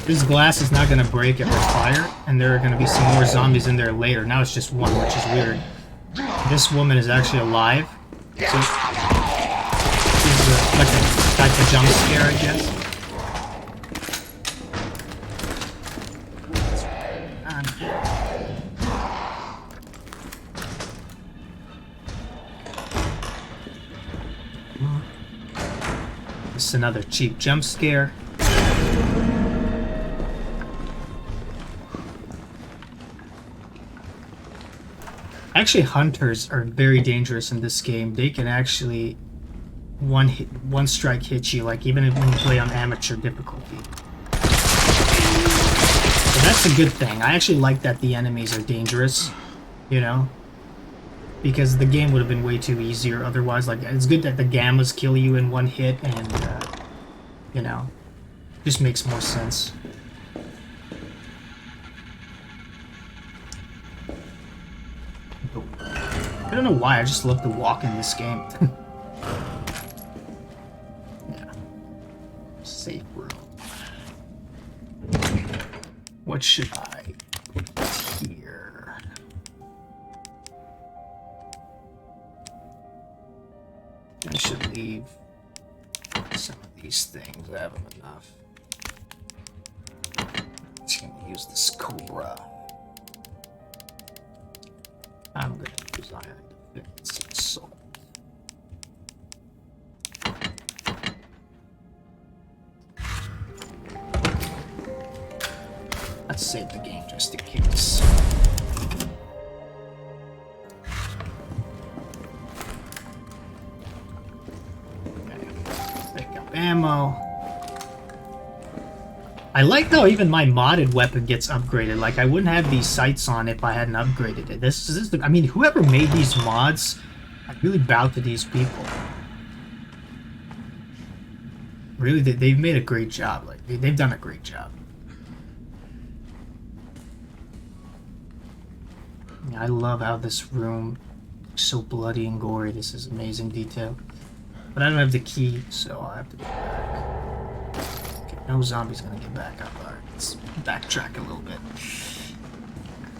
This glass is not going to break if I fire, and there are going to be some more zombies in there later. Now it's just one, which is weird. This woman is actually alive. So this is like a type of jump scare, I guess. This is another cheap jump scare. Actually, hunters are very dangerous in this game. They can actually one strike hit you, like even when you play on amateur difficulty. So that's a good thing. I actually like that the enemies are dangerous, you know, because the game would have been way too easier otherwise. Like, it's good that the gammas kill you in one hit, and you know, just makes more sense. I don't know why, I just love to walk in this game. Yeah. Safe room. What should I put here? I should leave some of these things. I have them enough. I'm just gonna use this Cobra. I'm gonna use iron defense and salt. Let's save the game just in case. Okay. Pick up ammo. I like how even my modded weapon gets upgraded. Like, I wouldn't have these sights on if I hadn't upgraded it. This is I mean, whoever made these mods, I really bow to these people. Really, they've made a great job. Like, they've done a great job. Yeah, I love how this room looks so bloody and gory. This is amazing detail. But I don't have the key, so I'll have to go back. No zombie's gonna get back up. Alright, let's backtrack a little bit.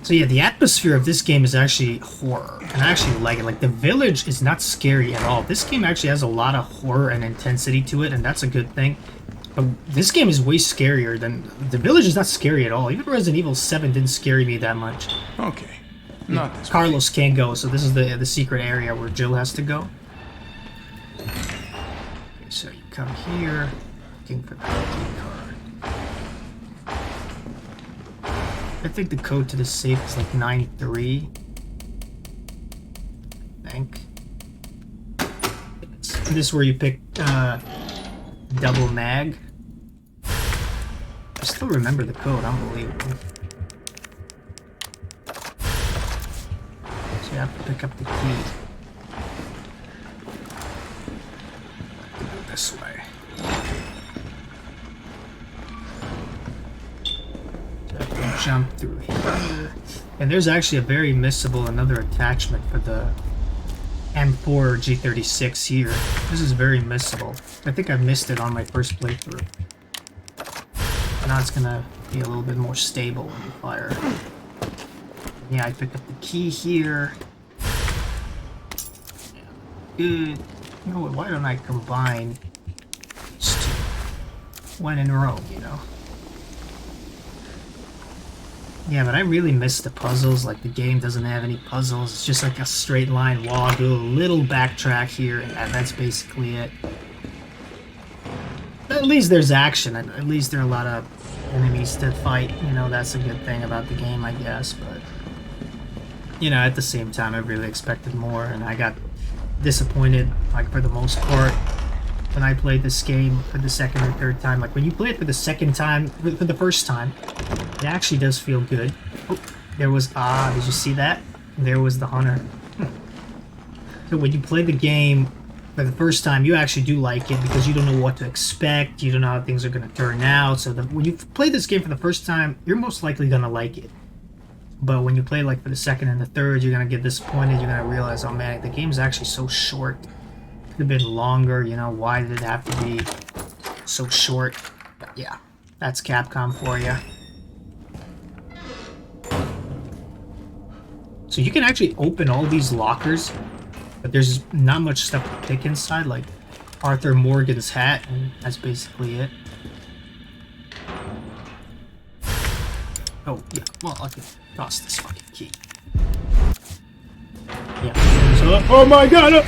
So yeah, the atmosphere of this game is actually horror, and I actually like it. Like, the village is not scary at all. This game actually has a lot of horror and intensity to it, and that's a good thing. But this game is way scarier than... The village is not scary at all. Even Resident Evil 7 didn't scare me that much. Okay, not this Carlos can't go, so this is the secret area where Jill has to go. Okay, so you come here, looking for the key card. I think the code to the safe is like 93. I think. This is where you pick double mag. I still remember the code, unbelievable. So you have to pick up the key. Go this way. Jump through here, and there's actually a very missable another attachment for the M4 G36 here. This is very missable. I think I missed it on my first playthrough. Now it's gonna be a little bit more stable when you fire. Yeah, I picked up the key here. Yeah. Good. You know what? Why don't I combine these two? One in a row, you know? Yeah, but I really miss the puzzles. Like, the game doesn't have any puzzles. It's just like a straight line wall. Do a little backtrack here, and that's basically it. At least there's action. At least there are a lot of enemies to fight. You know, that's a good thing about the game, I guess. But, you know, at the same time, I really expected more, and I got disappointed, like, for the most part, when I played this game for the second or third time. Like, when you play it for the second time, for the first time, it actually does feel good. Oh, there was, did you see that? There was the hunter. So when you play the game for the first time, you actually do like it because you don't know what to expect. You don't know how things are going to turn out. So when you play this game for the first time, you're most likely going to like it. But when you play like for the second and the third, you're going to get disappointed. You're going to realize, oh man, the game's actually so short. Could have been longer, you know, why did it have to be so short? But yeah, that's Capcom for you. So you can actually open all these lockers, but there's not much stuff to pick inside, like Arthur Morgan's hat, and that's basically it. Oh, yeah, well, I can toss this fucking key. Yeah, so, oh my god!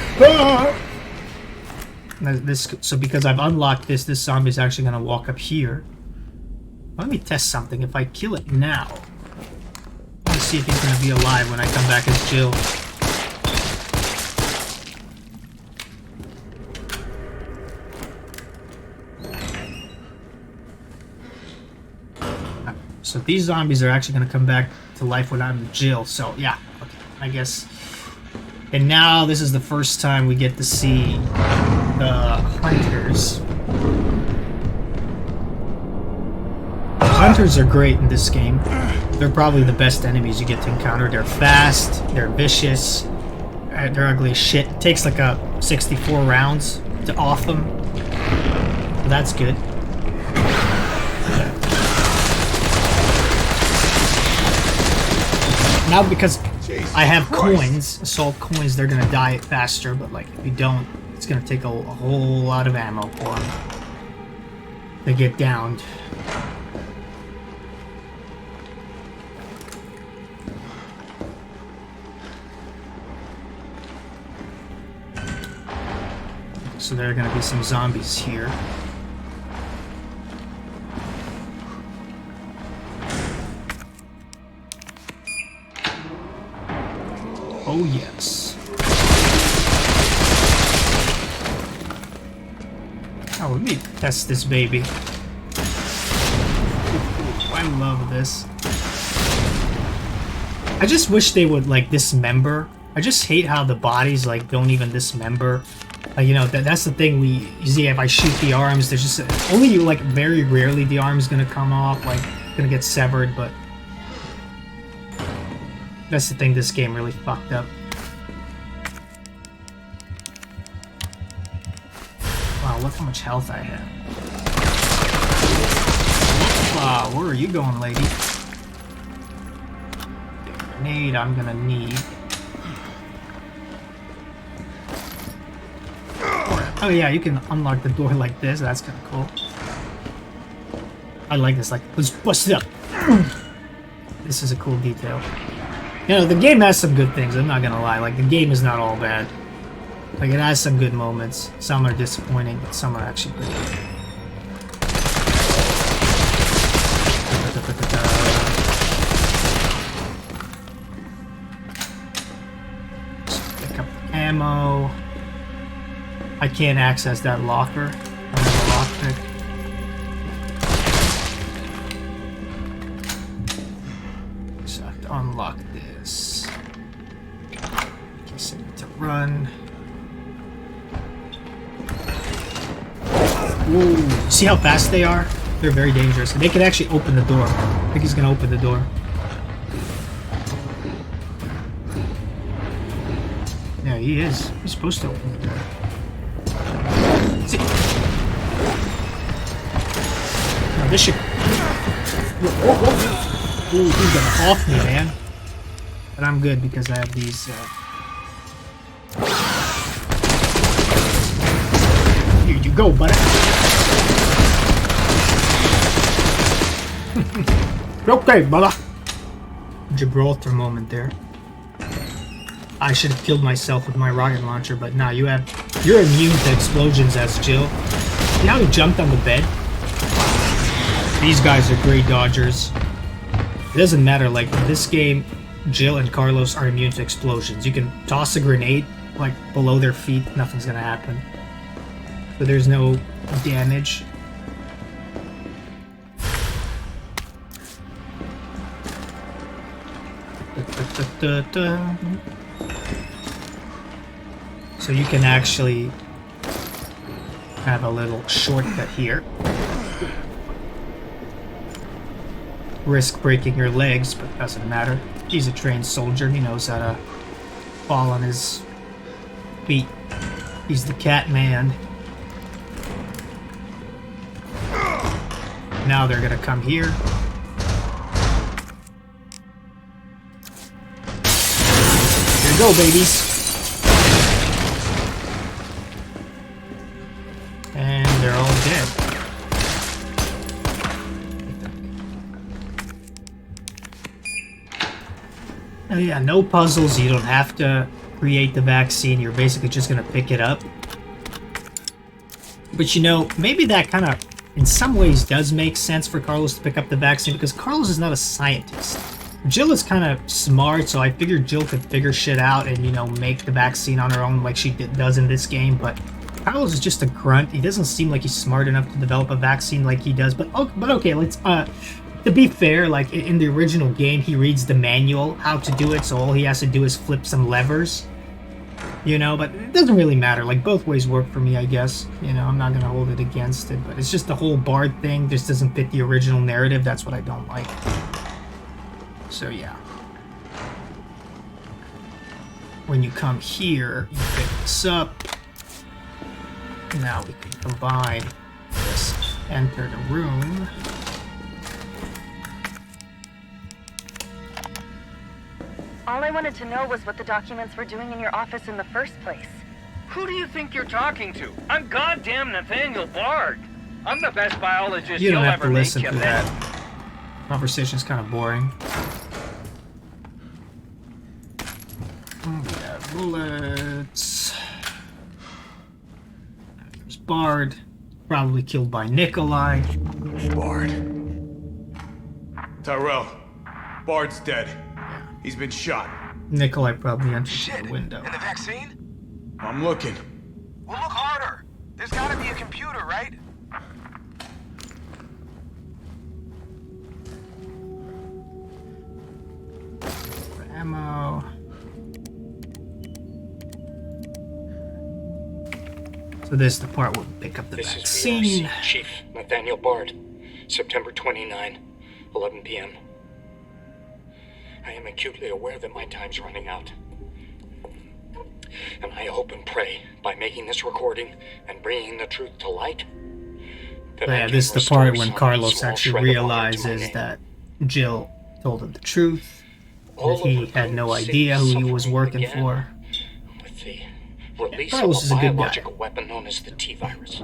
So because I've unlocked this zombie is actually going to walk up here. Let me test something. If I kill it now, let's see if he's going to be alive when I come back as Jill. So these zombies are actually going to come back to life when I'm Jill. So yeah, okay, I guess. And now this is the first time we get to see the hunters. The hunters are great in this game. They're probably the best enemies you get to encounter. They're fast, they're vicious, they're ugly as shit. It takes like 64 rounds to off them. So that's good. Now because I have coins, assault coins, they're gonna die faster, but like if you don't, it's gonna take a whole lot of ammo for them to get downed. So there are gonna be some zombies here. Oh yes. Oh, let me test this baby. I love this. I just wish they would like dismember. I just hate how the bodies like don't even dismember. Like, you know, that's the thing. You see, if I shoot the arms, there's just only like very rarely the arm's gonna come off, like gonna get severed, but that's the thing this game really fucked up. Wow, look how much health I have. Wow, where are you going, lady? The grenade I'm gonna need. Oh yeah, you can unlock the door like this. That's kind of cool. I like this. Like, let's bust it up. This is a cool detail. You know, the game has some good things, I'm not gonna lie. Like, the game is not all bad. Like, it has some good moments. Some are disappointing, but some are actually pretty good. Pick up the ammo. I can't access that locker. I don't have a lockpick. So I have to unlock this. In case I need to run. Whoa. See how fast they are? They're very dangerous. And they can actually open the door. I think he's gonna open the door. Yeah, he is. He's supposed to open the door. Now this should... Ooh, he's gonna off me, man. But I'm good because I have these, Here you go, buddy. Okay, brother. Gibraltar moment there. I should have killed myself with my rocket launcher, but nah, you're immune to explosions as Jill. See how he jumped on the bed? These guys are great dodgers. It doesn't matter, like, in this game, Jill and Carlos are immune to explosions. You can toss a grenade, like, below their feet, nothing's gonna happen. So there's no damage. So you can actually have a little shortcut here. Risk breaking your legs, but doesn't matter. He's a trained soldier. He knows how to fall on his feet. He's the cat man. Now they're gonna come here. Here you go, babies. And they're all dead. Oh yeah, no puzzles. You don't have to create the vaccine. You're basically just gonna pick it up. But you know, maybe that kind of, in some ways, does make sense for Carlos to pick up the vaccine because Carlos is not a scientist. Jill is kind of smart, so I figured Jill could figure shit out and, you know, make the vaccine on her own like she does in this game, but Carlos is just a grunt. He doesn't seem like he's smart enough to develop a vaccine like he does, but okay, let's, to be fair, like, in the original game, he reads the manual how to do it, so all he has to do is flip some levers, you know, but it doesn't really matter. Like, both ways work for me, I guess. You know, I'm not gonna hold it against it, but it's just the whole Bard thing just doesn't fit the original narrative. That's what I don't like. So, yeah. When you come here, you pick this up. Now we can combine this. Enter the room. All I wanted to know was what the documents were doing in your office in the first place. Who do you think you're talking to? I'm goddamn Nathaniel Bard. I'm the best biologist You don't you'll have to ever listen make, to you that. Conversation's kind of boring. We got bullets. There's Bard. Probably killed by Nikolai. Bard. Tyrell. Bard's dead. He's been shot. Nikolai probably entered Shit. the window. And the vaccine? I'm looking. Well, look harder. There's gotta be a computer, right? Ammo. So this is the part where we pick up the This vaccine. is VRC Chief Nathaniel Bard, September 29, 11 p.m. I am acutely aware that my time's running out. And I hope and pray, by making this recording and bringing the truth to light, that But I yeah, can this is the restore part when some Carlos small actually shred of honor to my realizes name. that Jill told him the truth. All That he over had no Gotham idea who City he was suffering working began for. With the release Carlos is a of a good guy. biological weapon known as the T-virus.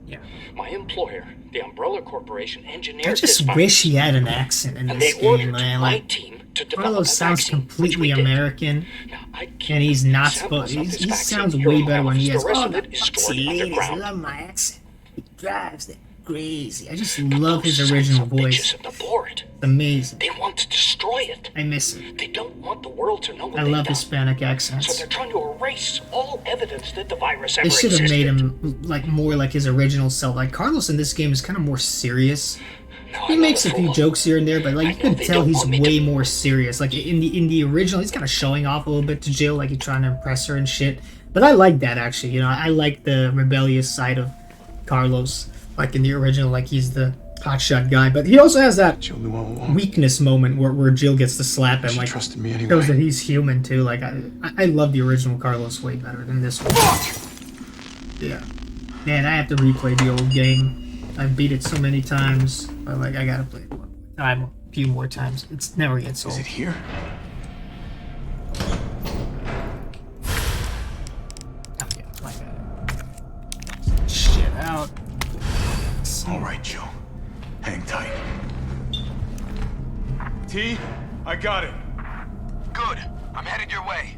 Yeah. My employer, the Umbrella Corporation, engineered I this just virus, wish he had an accent in and this they ordered game, man. my Like, team to develop Carlos a sounds vaccine, which completely we did. American, Now, I and keep he's not samples supposed. of this He vaccine sounds here way in better my when he office. has. The rest Oh, of the it is stored foxy ladies underground. love my accent. He drives them crazy. I just love his original voice. Bitches at the board. It's amazing. They want to destroy it. I miss it. They don't want the world to know what I they've love done. Hispanic So accents. they're trying to erase all evidence that the virus ever They should have existed. made him like more like his original self. Like Carlos in this game is kind of more serious. No, He I'm makes a not few fool. jokes here and there, but I like you know can they tell don't he's want me way to- more serious. Like in the original, he's kind of showing off a little bit to Jill, like he's trying to impress her and shit. But I like that actually. You know, I like the rebellious side of Carlos. Like in the original, like he's the hotshot guy, but he also has that Jill knew all along. weakness moment where Jill gets to slap him, She like trusted me anyway. shows that he's human too. Like I love the original Carlos way better than this one. Yeah, man, I have to replay the old game. I've beat it so many times, but like I gotta play it one time, a few more times. It's never gets old. Is it here? Oh, yeah, like shit out. All right, Jill. Hang tight. T, I got it. Good. I'm headed your way.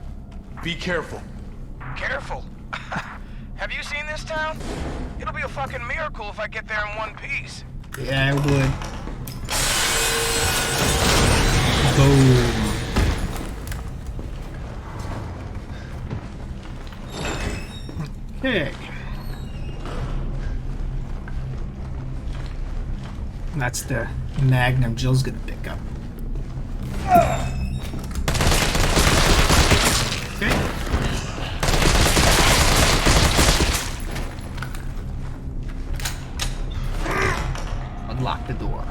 Be careful. Careful. Have you seen this town? It'll be a fucking miracle if I get there in one piece. Yeah, I would. Boom. Okay. That's the Magnum Jill's gonna pick up. Okay. Unlock the door.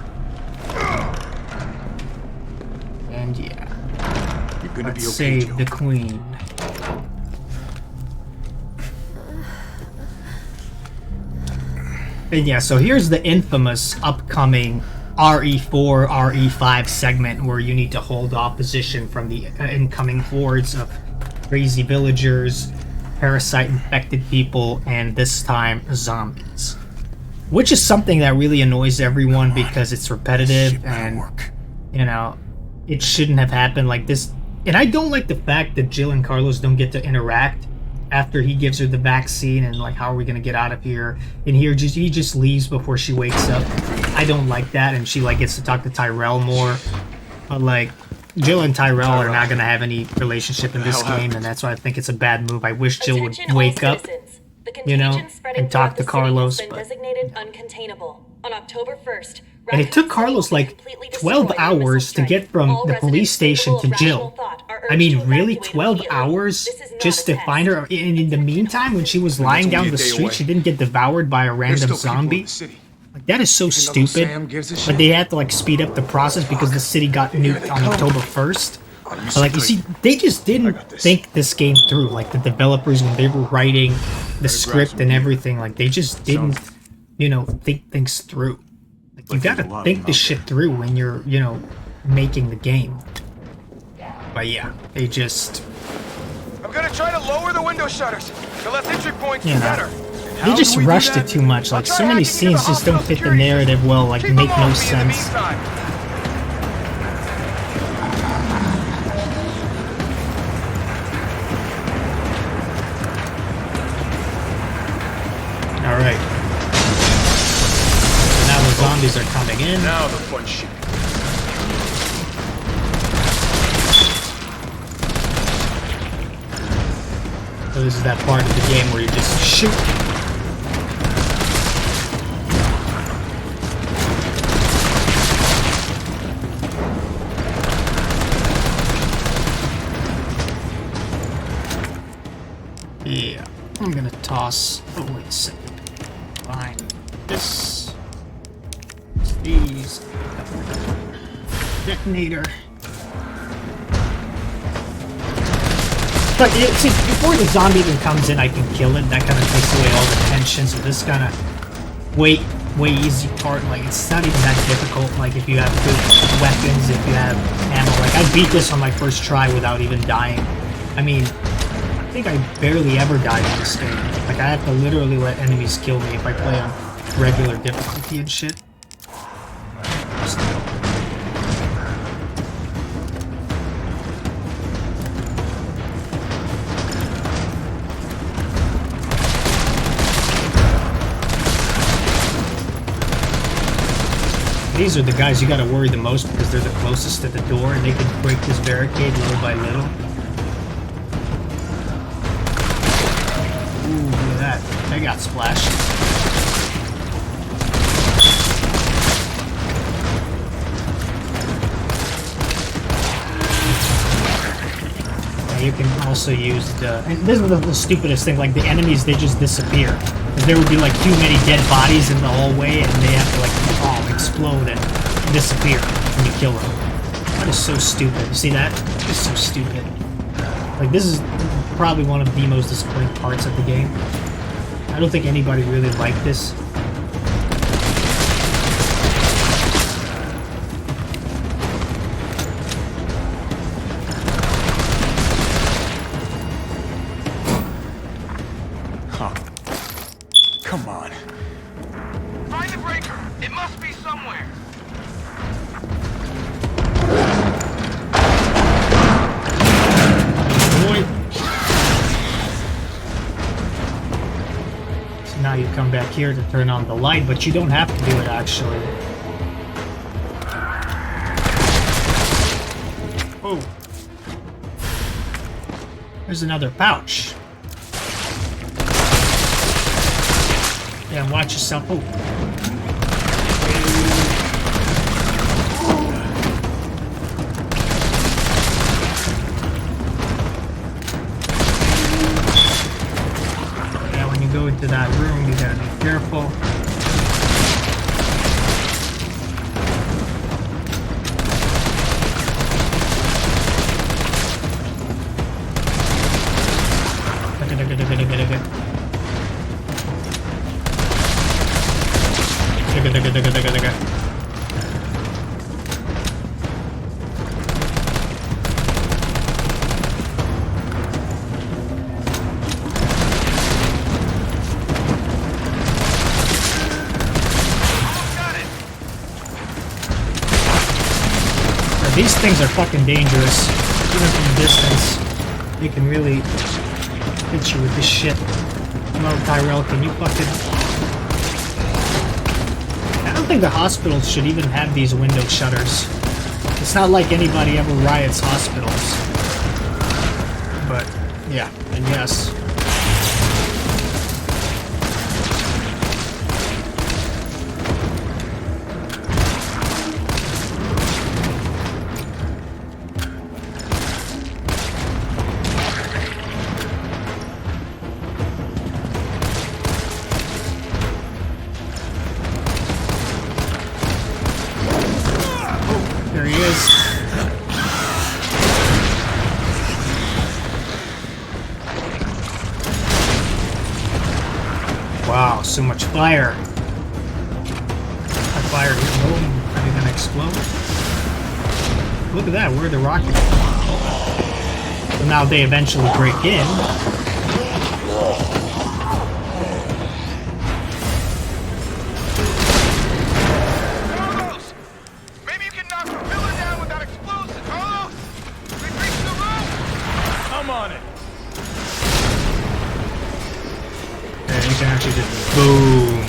And yeah. You're gonna Let's be okay, save Jill. the queen. And yeah, so here's the infamous upcoming RE4, RE5 segment where you need to hold opposition from the incoming hordes of crazy villagers, parasite-infected people, and this time, zombies. Which is something that really annoys everyone because it's repetitive and, you know, it shouldn't have happened like this. And I don't like the fact that Jill and Carlos don't get to interact after he gives her the vaccine and like, how are we gonna get out of here? And here, he just leaves before she wakes up. I don't like that, and she like gets to talk to Tyrell more. But like, Jill and Tyrell are not gonna have any relationship in this game, and that's why I think it's a bad move. I wish Jill would wake up, you know, and talk to Carlos. But, designated uncontainable. On October 1st, and it took Carlos like 12 hours to get from the police station to Jill. I mean, really, 12 hours just to find her? And in the meantime, when she was lying down the street, she didn't get devoured by a random zombie? Like, that is so stupid. But they had to like speed up the process because the city got nuked on October 1st. But like, you see, they just didn't think this game through. Like, the developers, when they were writing the script and everything, like, they just didn't, you know, think things through. Like, you gotta think this shit through when you're, you know, making the game. But yeah, they just... I'm gonna try to lower the window shutters. The left entry point's You know, better. they just rushed it too much. Like, so many scenes just don't fit the narrative well, like, make no sense. Alright. So now the zombies are coming in. Now the fun shit. So this is that part of the game where you just shoot. Yeah, I'm gonna toss. Oh, wait a second. Fine. This. These. Detonator. But see, before the zombie even comes in, I can kill it. That kind of takes away all the tension. So this kind of way easy part. Like, it's not even that difficult. Like, if you have good weapons, if you have ammo. Like, I beat this on my first try without even dying. I mean, I think I barely ever died in this game. Like, I have to literally let enemies kill me if I play on regular difficulty and shit. These are the guys you gotta worry the most because they're the closest to the door and they can break this barricade little by little. Ooh, look at that. They got splashed. Yeah, you can also use the... And this is the stupidest thing, like the enemies, they just disappear. There would be like too many dead bodies in the hallway and they have to like... Oh my explode and disappear when you kill them. That is so stupid. You see that? It's so stupid. Like, this is probably one of the most disappointing parts of the game. I don't think anybody really liked this. Come on. Find the breaker. It must be somewhere. So now you come back here to turn on the light, but you don't have to do it actually. Oh. There's another pouch. Yeah, watch yourself. Oh. Yeah, when you go into that room, you gotta be careful. These things are fucking dangerous, even from a distance. They can really hit you with this shit. No, Tyrell, can you fucking... I don't think the hospitals should even have these window shutters. It's not like anybody ever riots hospitals. But, yeah, I guess. There he is. Wow, so much fire. That fire is boom. Are they gonna explode? Look at that, where'd the rocket go? So now they eventually break in. You can actually just boom.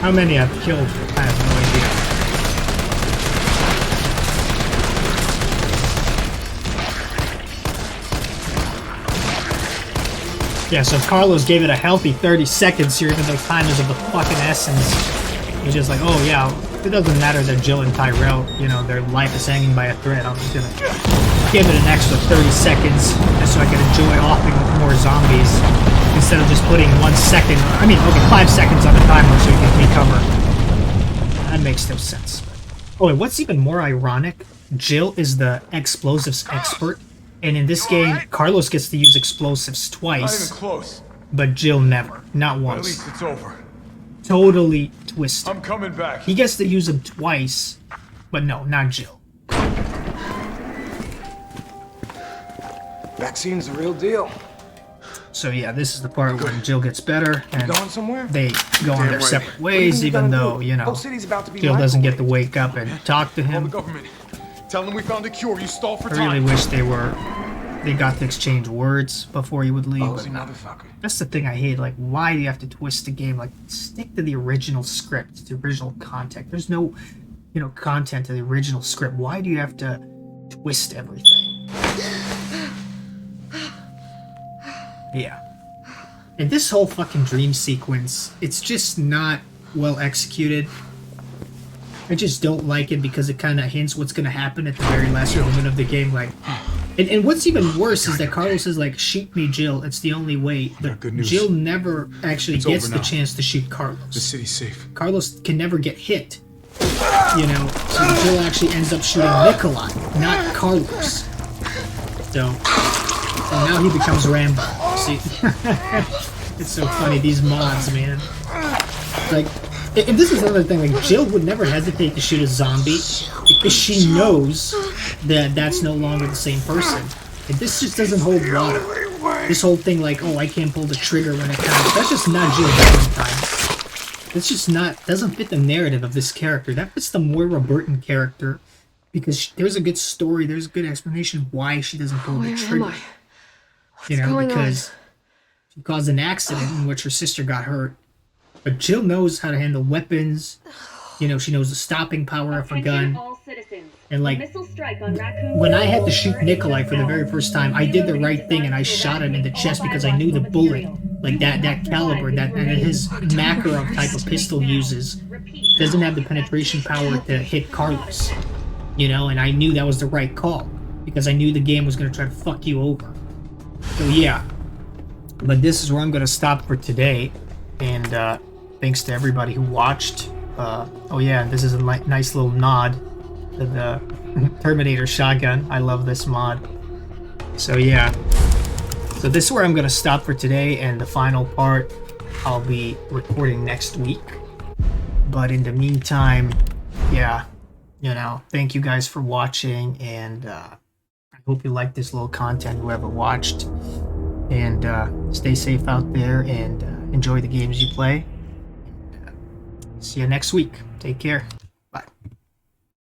How many I've killed, I have no idea. Yeah, so if Carlos gave it a healthy 30 seconds here, even though time is of the fucking essence, he's just like, oh yeah, it doesn't matter that Jill and Tyrell, you know, their life is hanging by a thread. I'm just gonna give it an extra 30 seconds just so I can enjoy offing more zombies instead of just putting 1 second, I mean, okay, 5 seconds on the timer so you can recover. That makes no sense. Oh, and what's even more ironic, Jill is the explosives expert, and in this game, Carlos gets to use explosives twice, Not even close. but Jill never, not once. At least it's over. Totally twisted. I'm coming back. He gets to use them twice, but no, not Jill. Vaccine's the real deal. So yeah, this is the part when Jill gets better and Going somewhere? they go on their separate ways, even though, you know, Jill doesn't get to wake up and talk to Call the him. government. Tell them we found a cure. You stall for I time. really wish they got to exchange words before he would leave. Oh, But no. motherfucker. That's the thing I hate. Like, why do you have to twist the game? Like, stick to the original script, the original content. There's no, you know, content to the original script. Why do you have to twist everything? Yeah. And this whole fucking dream sequence, it's just not well executed. I just don't like it because it kind of hints what's going to happen at the very last moment of the game. Like, And what's even worse is that Carlos is like, shoot me, Jill. It's the only way. But good news. Jill never actually It's gets over the now. chance to shoot The Carlos. city's safe. Carlos can never get hit. You know, so Jill actually ends up shooting Nikolai, not Carlos. So, and now he becomes Rambo. See? It's so funny, these mods, man. Like, and this is another thing, like, Jill would never hesitate to shoot a zombie because she knows that that's no longer the same person. And this just doesn't hold water. This whole thing, like, oh, I can't pull the trigger when it counts. That's just not Jill Valentine. It's just not, doesn't fit the narrative of this character. That fits the Moira Burton character because there's a good story, there's a good explanation why she doesn't pull the trigger. Where am I? What's You know, going because she caused an accident in which her sister got hurt. But Jill knows how to handle weapons. You know, she knows the stopping power of a gun. And like, when I had to shoot Nikolai for the very first time, I did the right thing and I shot him in the chest because I knew the bullet, like that caliber, that his Makarov type of pistol uses, doesn't have the penetration power to hit Carlos. You know, and I knew that was the right call because I knew the game was going to try to fuck you over. So yeah, but this is where I'm going to stop for today. And thanks to everybody who watched. Oh yeah, this is a nice little nod to the Terminator shotgun. I love this mod. So yeah, so this is where I'm going to stop for today, and the final part I'll be recording next week. But in the meantime, yeah, you know, thank you guys for watching, and I hope you like this little content, whoever watched. And stay safe out there, and enjoy the games you play. See you next week. Take care. Bye.